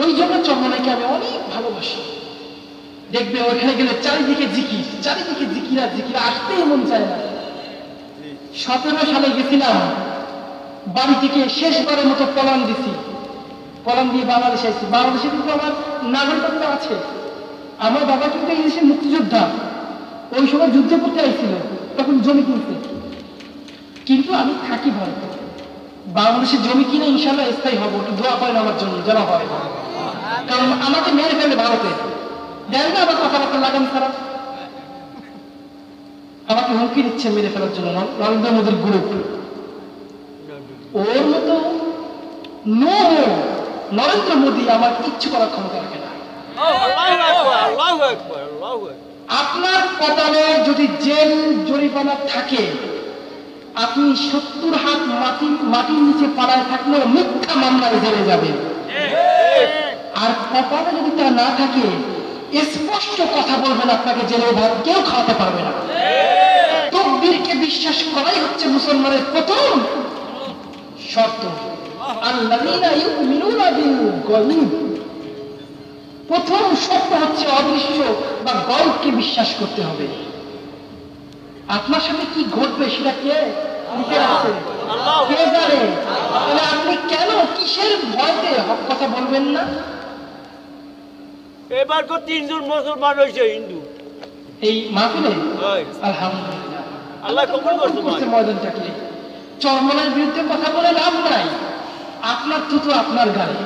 Speaker 1: ওই জন্য চরমনাইকে আমি অনেক ভালোবাসি। দেখবে ওইখানে গেলে চারিদিকে জিকির, চারিদিকে জিকির আর জিকির, আসতেই মন চায় না। 17 সালে গেছিলাম, বাড়ি থেকে শেষবারের মতো পলান দিছি, পলান দিয়ে বাংলাদেশে আসছি। বাংলাদেশে কিন্তু আমার নাগরিকত্ব আছে। আমার বাবা কিন্তু এই দেশের মুক্তিযোদ্ধা, ওই সময় যুদ্ধ করতে আসছিল, তখন জমি কিনতে। কিন্তু আমি থাকি ভারতে, বাংলাদেশে জমি কিনে ইনশাল্লাহ স্থায়ী হবো। একটু দোয়া করেন আমার জন্য যেন হয়, কারণ আমাকে মেরে ফেলে ভারতে। দেন না আমার কথাবার্তা লাগান খারাপ, আমাকে হুমকি দিচ্ছে মেরে ফেলার জন্য নরেন্দ্র মোদীর গ্রুপ। ওর মতো নরেন্দ্র মোদী আমার কিচ্ছু করার ক্ষমতা রাখে না। আপনার কপালে যদি জেল জরিমানা থাকে, আপনি 70 হাত মাটির নিচে পাড়ায় থাকলেও মিথ্যা মামলায় জেলে যাবেন। আর কপালে যদি তা না থাকে, স্পষ্ট কথা বলবেন, আপনাকে জেলে ভাত কেউ খাওয়াতে পারবে না। তাকদীরকে বিশ্বাস করাই হচ্ছে মুসলমানের প্রথম শর্ত। আল্লাযীনা ইউমিনুনা বিল গায়ব, প্রথম শর্ত হচ্ছে অদৃশ্য বা গায়বকে বিশ্বাস করতে হবে। আপনার সাথে কি ঘটবে সেটা কে লিখে রাখছে? কে জানে? তাহলে আপনি কেন কিসের ভয়তে হক কথা বলবেন না?
Speaker 2: এবার তো 3 জন মুসলমান হয়েছে হিন্দু
Speaker 1: এই মাহফিলে। আলহামদুলিল্লাহ,
Speaker 2: আল্লাহ কবুল করছে
Speaker 1: ময়দানটাকে। চরমনার বিরুদ্ধে কথা বলে লাভ নাই, আপনার থুতু আপনার গায়ে।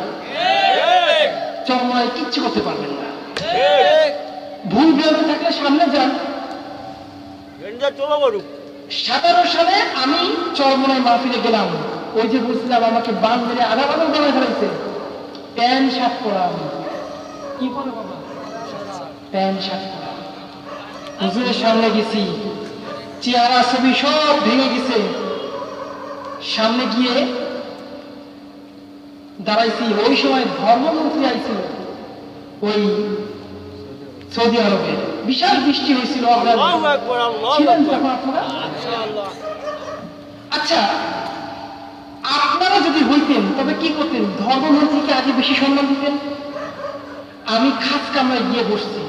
Speaker 1: চরমনায় কিচ্ছু করতে পারবেন না। ভুল বিরোধী থাকলে সামনে যান। 17 সালে আমি চরমনায় মাহফিলে গেলাম, ওই যে বলছিলাম আমাকে বান মেরে আধা বাদল বানায় ফেলাইছে, প্যান্ট শার্ট পরা। কি পরে বাবা? প্যান্ট শার্ট পরা। হুজুরের সামনে গেছি, চেহারা ছবি সব ভেঙে গেছে। সামনে গিয়ে দাঁড়াইছি, ওই সময় ধর্মমন্ত্রী আইছিল ওই সৌদি আরবে। বিশাল বৃষ্টি হয়েছিল, আপনারা
Speaker 2: আল্লাহু আকবার, আল্লাহু
Speaker 1: ছিলেন
Speaker 2: আকবার।
Speaker 1: তখন আপনারা?
Speaker 2: মাশাআল্লাহ।
Speaker 1: আচ্ছা, আপনারা যদি হইতেন তবে কি করতেন? ধর্মমন্ত্রীকে আগে বেশি সম্মান দিতেন? আমি খাস কামরায় গিয়ে বসছি,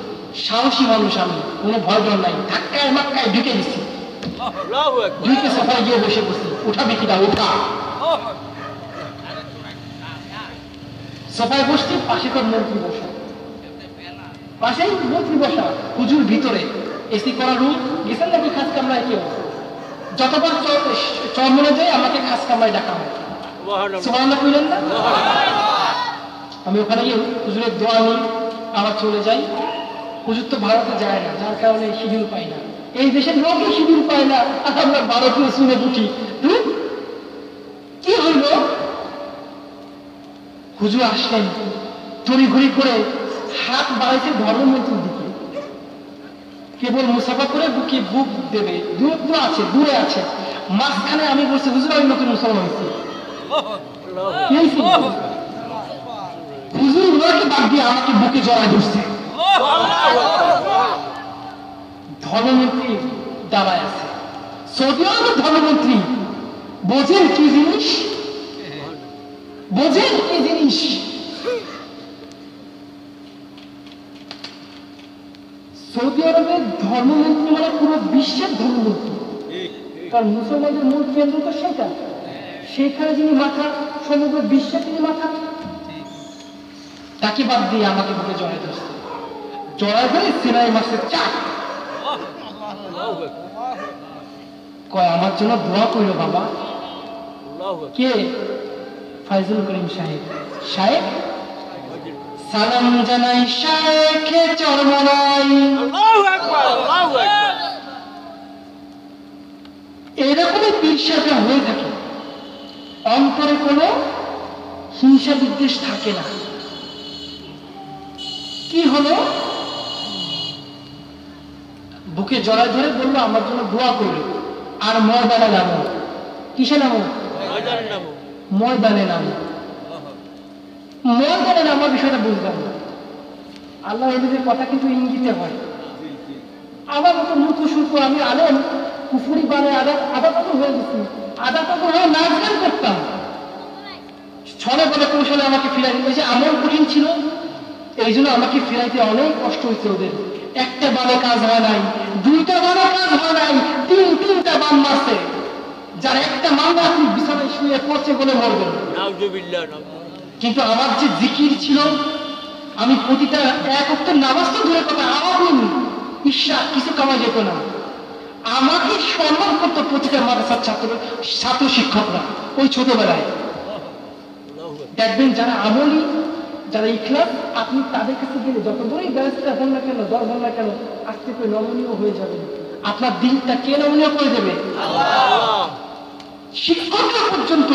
Speaker 1: সাহসী মানুষ আমি, কোনো ভয় ডর নাই, ধাক্কায় মাক্কায় ঢুকে দিচ্ছি,
Speaker 2: আল্লাহু আকবার।
Speaker 1: ঢুকে সোফায় গিয়ে বসে বসছি। উঠাবি কিনা উঠা। সোফায় বসছি, পাশে তো মন্ত্রী বসা, পাশেই মন্ত্রী বসা, হুজুর ভিতরে, এসি করা রুম। গেছেন নাকি খাস কামরায় কেউ? যতবার চর মনে যায় আমাকে খাস কামরায় ডাকা হয়।
Speaker 2: সুবহানাল্লাহ।
Speaker 1: সুবহানাল্লাহ কইলেন না? আমি ওখানে গিয়ে হুজুরের দোয়া নিই, আবার চলে যাই। হুজুর তো ভারতে যায় না, যার কারণে শিডিউল পাই না। এই দেশের লোকই শিডিউল পায় না, আর আমরা ভারতীয় শুনে উঠি। কি হইল? হুজুর আসলেন, তড়িঘড়ি করে হাত বাড়াইছে ধর্মমন্ত্রীর দিকে, কেবল মুসাফা করে বুকে বুক দেবে। দূর আছে, দূরে আছে, মাঝখানে আমি বলছি, হুজুর আমি নতুন মুসলমান হয়েছি। কি হয়েছে? হুজুর ওনাকে বাদ দিয়ে আমাকে বুকে জড়ায় ধরছে। ধর্মমন্ত্রী দাঁড়ায় আছে, সৌদি আরবের ধর্মমন্ত্রী। বোঝেন কি জিনিস? বোঝেন কি জিনিস? সৌদি আরবের ধর্মমন্ত্রী মানে পুরো বিশ্বের ধর্মমন্ত্রী। কারণ মুসলমানদের মূল কেন্দ্র তো সেটা, সেখানে যিনি মাথা, সমগ্র বিশ্বে তিনি মাথা। তাকে বাদ দিয়ে আমাকে বুকে জড়ায় ধরছে, জড়ায় ধরে সিনাই মাসের চাপ কয় আমার জন্য দোয়া কইল বাবা। কে? ফাইজুল করিম সাহেব। সাহেব সালাম জানাই শায়েখে চরমনাই।
Speaker 2: আল্লাহু আকবার, আল্লাহু আকবার।
Speaker 1: এরকমই পীর সাহেবরা হয়ে থাকে, অন্তরে কোনো হিংসা বিদ্বেষ থাকে না। কি হলো? বুকে জড়ায় ধরে বললো আমার জন্য দোয়া করলো, আর ময়দানে নামো। কিসে নামো?
Speaker 2: ময়দানে নামো।
Speaker 1: ময়দানে নামো। ময়দানে নামার বিষয়টা বুঝলাম না। আল্লাহ নবীর কথা কিন্তু ইঙ্গিতে হয়। আমার মতো মূর্খ সুখ, আমি আলেম, কুফুরি বানে আদা কত হয়ে গেছি, আদা কত হয়ে নাচ গান করতাম, ছলে বলে কৌশলে আমাকে ফিরাই দিতে। যে আমল কঠিন ছিল, এই জন্য আমাকে ফিরাইতে অনেক কষ্ট হয়েছে ওদের। একটা বানে কাজ হয় নাই, দুইটা বানে কাজ হয় নাই, তিনটা বান মারছে। যার একটা মামলা আপনি বিছানায় শুয়ে পড়ছে বলে মরবেন।
Speaker 2: নাউজুবিল্লাহ।
Speaker 1: কিন্তু আমার যে জিকির ছিল, আমি প্রতিটা এক ওয়াক্ত নামাজ তো দূরের কথা, আওয়ামী ঈর্ষা কিছু কামা যেত না। আমাকে সম্মান করতো প্রতিটা মাদ্রাসার ছাত্র শিক্ষকরা। ওই ছোটবেলায় দেখবেন যারা আমলি, যারা ইখলাস, আপনি তাদের কাছে গেলে যত বড়ই ব্যবস্থা হন না কেন, দর হন না কেন, আস্তে করে নমনীয় হয়ে যাবে। আপনার দিনটা কে নমনীয় করে দেবে?
Speaker 2: আল্লাহ।
Speaker 1: শিক্ষকরা পর্যন্ত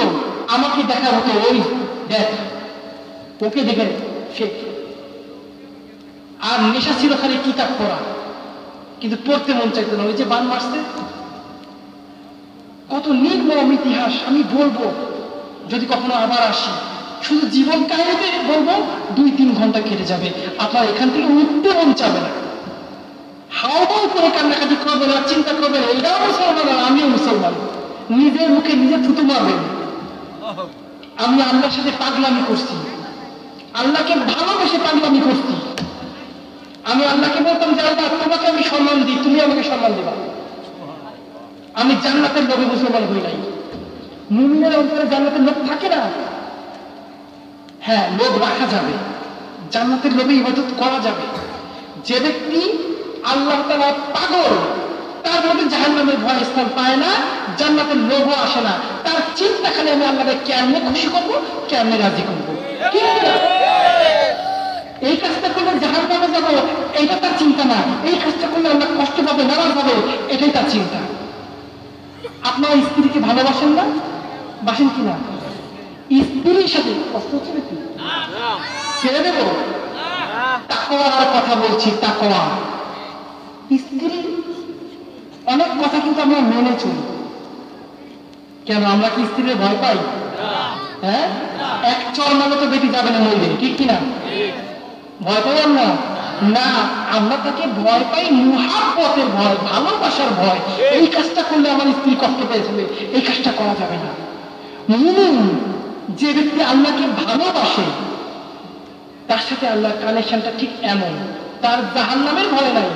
Speaker 1: আমাকে দেখার হতো, ওই দেখ ওকে দেখে শেখ। আর নেশা ছিল খালি কিতাব পড়া, কিন্তু পড়তে মন চাইতো না। ওই যে বান মারছে, কত নির্মম ইতিহাস আমি বলবো যদি কখনো আবার আসি। শুধু জীবন কাহিনীতে বলবো, 2-3 ঘন্টা কেটে যাবে, আপনার এখান থেকে উঠতে মন চাবে না। হাওয়াও করে কান্নাকাটি করবে না, চিন্তা করবে না এটাও মুসলমান আর আমিও মুসলমান। নিজের মুখে নিজে থুতু মারবেন। আমি আল্লাহর সাথে পাগলামি করছি, আল্লাহকে ভালোবেসে পাগলামি করছি। আমি আল্লাহকে বলতাম যে আল্লাহ তোমাকে আমি সম্মান দিই, তুমি আমাকে সম্মান দিবা। আমি জান্নাতের লোভে মুসলমান হই নাই। মুমিনের অন্তরে জান্নাতের লোভ থাকে না? হ্যাঁ, লোভ রাখা যাবে, জান্নাতের লোভে ইবাদত করা যাবে। যে ব্যক্তি আল্লাহ তাআলা পাগল, তার মধ্যে জাহান্নামের ভয় স্থান পায় না, জান্নাতের লোভও আসে না। তার চিন্তা খালি আমি আল্লাহকে কেমনে খুশি করবো, কেমনে রাজি করবো। এই কাজটা করলে জাহান্নামে যাবো, এইটা তার চিন্তা না। এই কাজটা করলে আল্লাহ কষ্ট পাবে, নারাজ হবে, এটাই তার চিন্তা। আপনার স্ত্রীকে ভালোবাসেন না? বাসেন কিনা? স্ত্রীর সাথে কষ্ট হচ্ছে নাকি? ছেড়ে দেবো? তাকওয়ার কথা বলছি, তাকওয়া। স্ত্রী অনেক কথা কিন্তু আমরা মেনে চলি। কেন, আমরা কি স্ত্রীর ভয় পাই? হ্যাঁ, এক চর মানে তো বেটি যাবে না মইলে, ঠিক কিনা? ভয় পাই আমরা না, আমরা তাকে ভয় পাই মুহাব্বতের ভয়, ভালোবাসার ভয়। এই কাজটা করলে আমার স্ত্রী কষ্ট পেয়েছিল, এই কাজটা করা যাবে না। মুমিন যে ব্যক্তি আল্লাহকে ভালোবাসে তার সাথে আল্লাহর কানেকশনটা ঠিক এমন। তার জাহান্নামের ভয় নাই,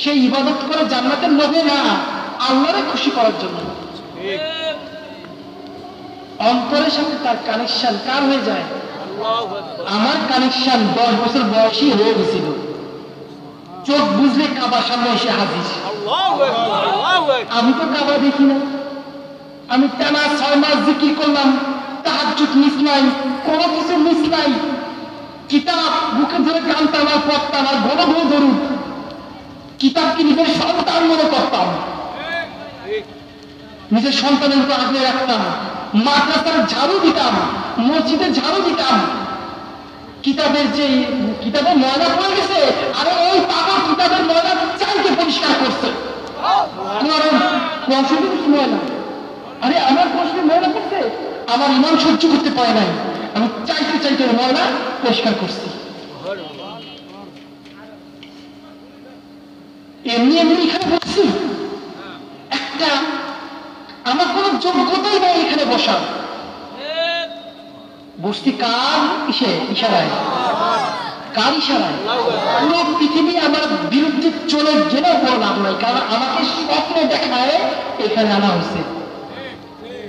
Speaker 1: সে ইবাদত করে জান্নাতের লোভে না, আল্লাহরে খুশি করার জন্য। অন্তরের সাথে তার কানেকশন কার হয়ে যায়? আমার কানেকশন 10 বছর বয়সী হয়ে গেছিল, চোখ বুঝলে কাবার সামনে এসে হাজির। আমি তো কাবা দেখি না, আমি টানা 6 মাস জিকির করলাম, তাহাজ্জুদ মিস নাই, কোনো কিছু মিস নাই। কিতাব বুকে ধরে কানতাম আর পড়তাম আর ঘন ঘন ধরুন। কিতাবকে নিজের সন্তান মনে করতাম, নিজের সন্তানের মতো আগলে রাখতাম। মাদ্রাসার ঝাড়ু দিতাম, মসজিদের ঝাড়ু দিতাম। কিতাবের যে কিতাবের ময়লা পড়ে গেছে, আরে ওই পাগল কিতাবের ময়লা চাইতে পরিষ্কার করছে। ময়লা, আরে আমার প্রশ্নে ময়লা করছে, আমার ইমান সহ্য করতে পারে নাই, আমি চাইতে চাইতে ময়লা পরিষ্কার করছি। এমনি এমনি এখানে বসছি, একটা আমার কোনো যোগ্যতাই নাই এখানে বসার। বসছি কার ইশারায়? কার ইশারায়? পুরো পৃথিবী আমার বিরুদ্ধে চলে গেলেও কোনো লাভ নাই, কারণ আমাকে স্বপ্নে দেখায় এখানে আনা হয়েছে।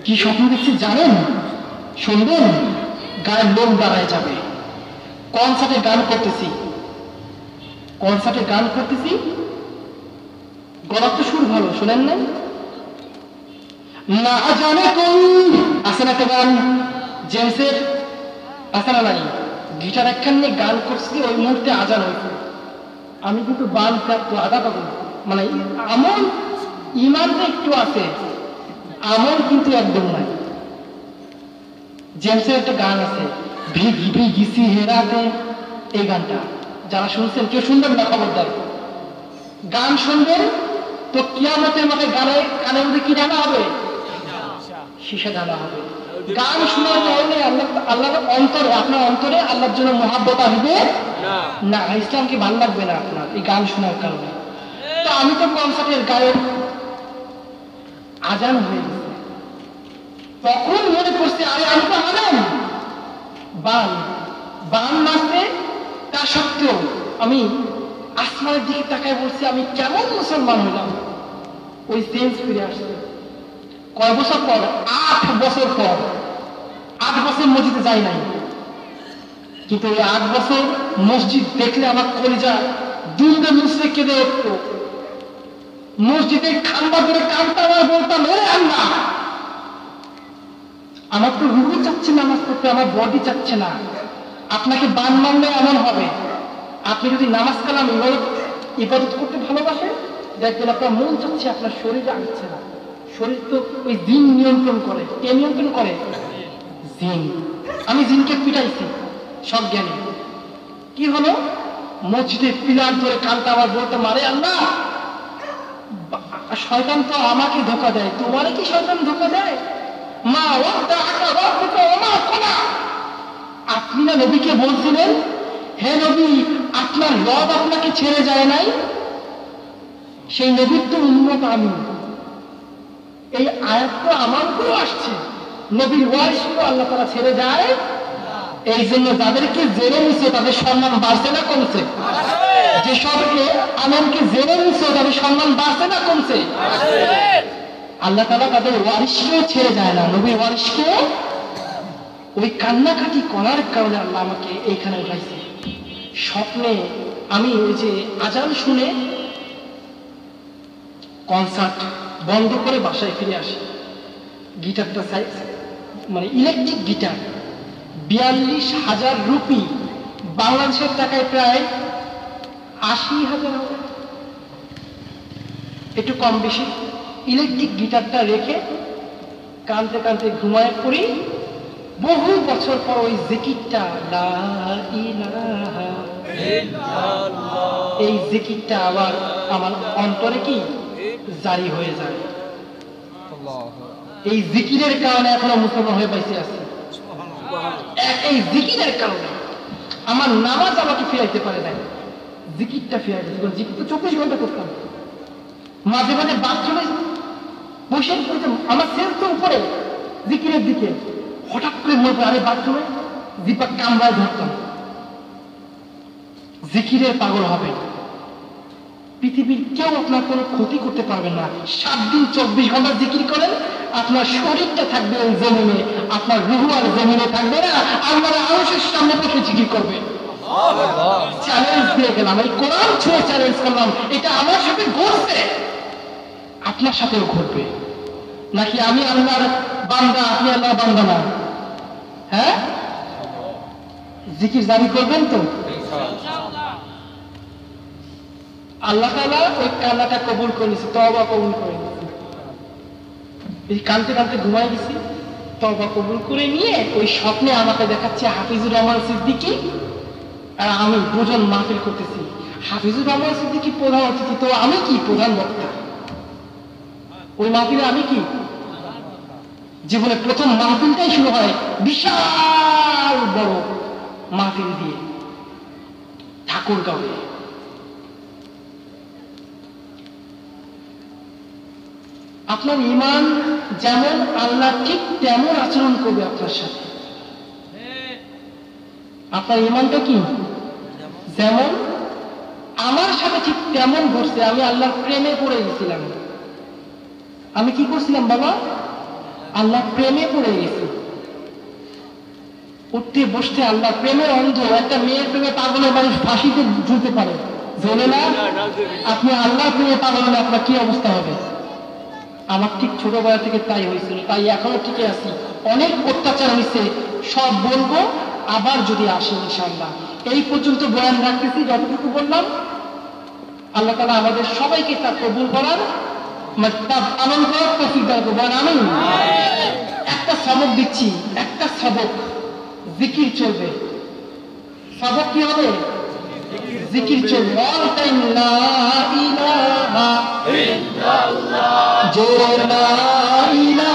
Speaker 1: কি স্বপ্ন দেখছি জানেন? শুনবেন, গায়ের লোক দাঁড়ায় যাবে। কনসার্টে গান করতেছি, কনসার্টে গান করতেছি, গলার তো সুর ভালো, শোনেন না? না জানে কোন আছে না একটা গান জেমসের, আছে না নাই? গিটার একখান নিয়ে গান করছি, ওই মুহূর্তে আজান হয়েছে। আমি কিন্তু বান প্রাপ্ত আদা পাবো, মানে আমল ইমানটা একটু আছে, আমল কিন্তু একদম নাই। জেমসের একটা গান আছে, ভিগি ভিগিসি হেরাতে, এই গানটা যারা শুনছেন, কেউ শুনবেন না খবরদার। গান শুনবেন তো কিয়ামতের মাঠে গানে কানের মধ্যে কি ডালা হবে? সীসা ডালা হবে। গান শোনার কারণে আল্লাহর অন্তরে, আপনার অন্তরে আল্লাহর জন্য মহাব্বত আসবে না, ইসলামকে ভালো লাগবে না আপনার এই গান শোনার কারণে। তো আমি তো কনসার্টের গায়ক, আজান হয়ে গেছে, তখন মনে করছে আরে আমি তো আলেম, বান বান মারতে, তা সত্ত্বেও আমি আসমানের দিকে তাকায় বলছি আমি কেমন মুসলমান হইলাম। ওই সেন্স ফিরে আসছে কয় বছর পর? 8 বছর পর। 8 বছর মসজিদে যাই নাই, কিন্তু ওই 8 বছর মসজিদ দেখলে আমার কলিজা দুমড়ে মুচড়ে কেঁদে উঠতো। মসজিদে খাম্বা ধরে কাঁদতাম আর বলতাম, হে আল্লাহ, আমার তো রুহু চাচ্ছে নামাজ পড়তে, আমার বডি চাচ্ছে না। আপনাকে বান মানলে এমন হবে, আপনি যদি নামাজ কালাম ইবাদত করতে ভালোবাসেন, দেখবেন আপনার মন চাচ্ছে, আপনার শরীরে আসছে না। শরীর তো ওই জিন নিয়ন্ত্রণ করে। কে নিয়ন্ত্রণ করে? জিন। আমি জিনকে পিটাইছি সব জ্ঞানী। কি হলো? মসজিদে পিলার ধরে কানতে আবার বলতে মারে আল্লাহ, শয়তান তো আমাকে ধোকা দেয়, তোমারে কি শয়তান ধোকা দেয়? মা ওয়াদা আকা রাব্বুকা ওয়া মা ক্বালা। আপনি না নবীকে বলছিলেন, হে নবী, আপনার রব আপনাকে ছেড়ে যায় নাই? সেই নবীর তো উম্মত আমি। এই আয়াত তো আমার উপর আসছে, নবীর ওয়ারিসকে আল্লাহ তাআলা ছেড়ে যায়। এই জন্য যাদেরকে জেনে নিছে তাদের সম্মান বাড়ছে না কমছে? যেসবকে আমাকে জেনে নিছে তাদের সম্মান বাড়ছে না কমছে? আল্লাহ তাআলা তাদের ওয়ারিসকেও ছেড়ে যায় না, নবীর ওয়ারিসকে। ওই কান্নাকাটি করার কারণে আল্লাহ আমাকে এইখানে উঠাইছে। স্বপ্নে আমি ওই যে আজান শুনে কনসার্ট বন্ধ করে বাসায় ফিরে আসি। গিটারটা মানে ইলেকট্রিক গিটার 42,000 রুপি, বাংলাদেশের টাকায় প্রায় 80,000 হবে, একটু কম বেশি। ইলেকট্রিক গিটারটা রেখে কানতে কানতে ঘুমায় পড়ি। বহু বছর পর ওই জিকিরটা, লা ইলাহা এই জিকিরটা আবার আমার অন্তরে কি জারি হয়ে যায়। এই জিকিরের কারণে এখনো মুসলমান হয়ে পাইছে আছে। এই জিকিরের কারণে আমার নামাজ আমাকে ফিরাইতে পারে না, জিকিরটা ফিরাইতে। জিকির তো 24 ঘন্টা করতাম, মাঝে মাঝে বাথরুমে বসে আমার সেন্স তো উপরে জিকিরের দিকে, হঠাৎ করে মনে পড়ে আমি বাথরুমে দীপক কামড়ায় ধরতাম। জিকিরের পাগল হবে, পৃথিবীর কেউ আপনার কোনো ক্ষতি করতে পারবে না। 7 দিন 24 ঘন্টা জিকির করেন, আপনার শরীরটা থাকবে ওই জমিনে, আপনার রুহ আর জমিনে থাকবে না। আল্লাহর আরশের সামনে বসে জিকির করবে। চ্যালেঞ্জ দিয়ে গেলাম, এই কোরআন ছুঁয়ে চ্যালেঞ্জ করলাম, এটা আমার সাথে ঘটছে, আপনার সাথেও ঘটবে। নাকি আমি আল্লাহর বান্দা, আপনি আল্লাহর বান্দা না? হ্যাঁ, জিকির জারি করবেন তো? আল্লাহ তাআলা ওই কান্নাটা কবুল করে নিয়েছে, তওবা কবুল করে নিয়েছে। এই কানতে কানতে ঘুমাই গেছি, তওবা কবুল করে নিয়ে ওই স্বপ্নে আমাকে দেখাচ্ছে হাফিজুর রহমান সিদ্দিকী আর আমি দুজন মাহফিল করতেছি। হাফিজুর রহমান সিদ্দিকী প্রধান অতিথি, তো আমি কি প্রধান বক্তা ওই মাহফিলে? আমি কি জীবনে প্রথম মাহফিলটাই শুরু হয় বিশাল বড় মাহফিল দিয়ে ঠাকুরগাঁওয়ে। আপনার ঈমান যেমন, আল্লাহ ঠিক তেমন আচরণ করবে আপনার সাথে। আপনার ঈমানটা কি যেমন, আমার সাথে ঠিক তেমন ঘটছে। আমি আল্লাহর প্রেমে পড়ে গেছিলাম। আমি কি করছিলাম বাবা? আল্লাহর প্রেমে পড়ে গেছি। উঠতে বসতে আল্লাহ প্রেমের অন্ধ। একটা মেয়ের প্রেমে পাগলের মানুষ ফাঁসিতে ঝুলতে পারে, ঝোলে না? আপনি আল্লাহর প্রেমে পাগল হলে আপনার কি অবস্থা হবে? আমার ঠিক ছোটবেলা থেকে তাই হয়েছিল, তাই এখনো টিকে আছি। অনেক অত্যাচার হয়েছে, সব বলবো আবার যদি আসে ইনশাআল্লাহ। এই পর্যন্ত বয়ান রাখতেছি, যতটুকু বললাম। আল্লাহ তাআলা আমাদের সবাইকে তা কবুল করার, তা পালন করার তৌফিক দান করবেন। আমিন। একটা সবক দিচ্ছি, একটা সবক, জিকির চলবে। সবক কি হবে? জিকির চলবে। অল টাইম লা ইলাহা ইল্লাল্লাহ, জোরে লা ইলাহা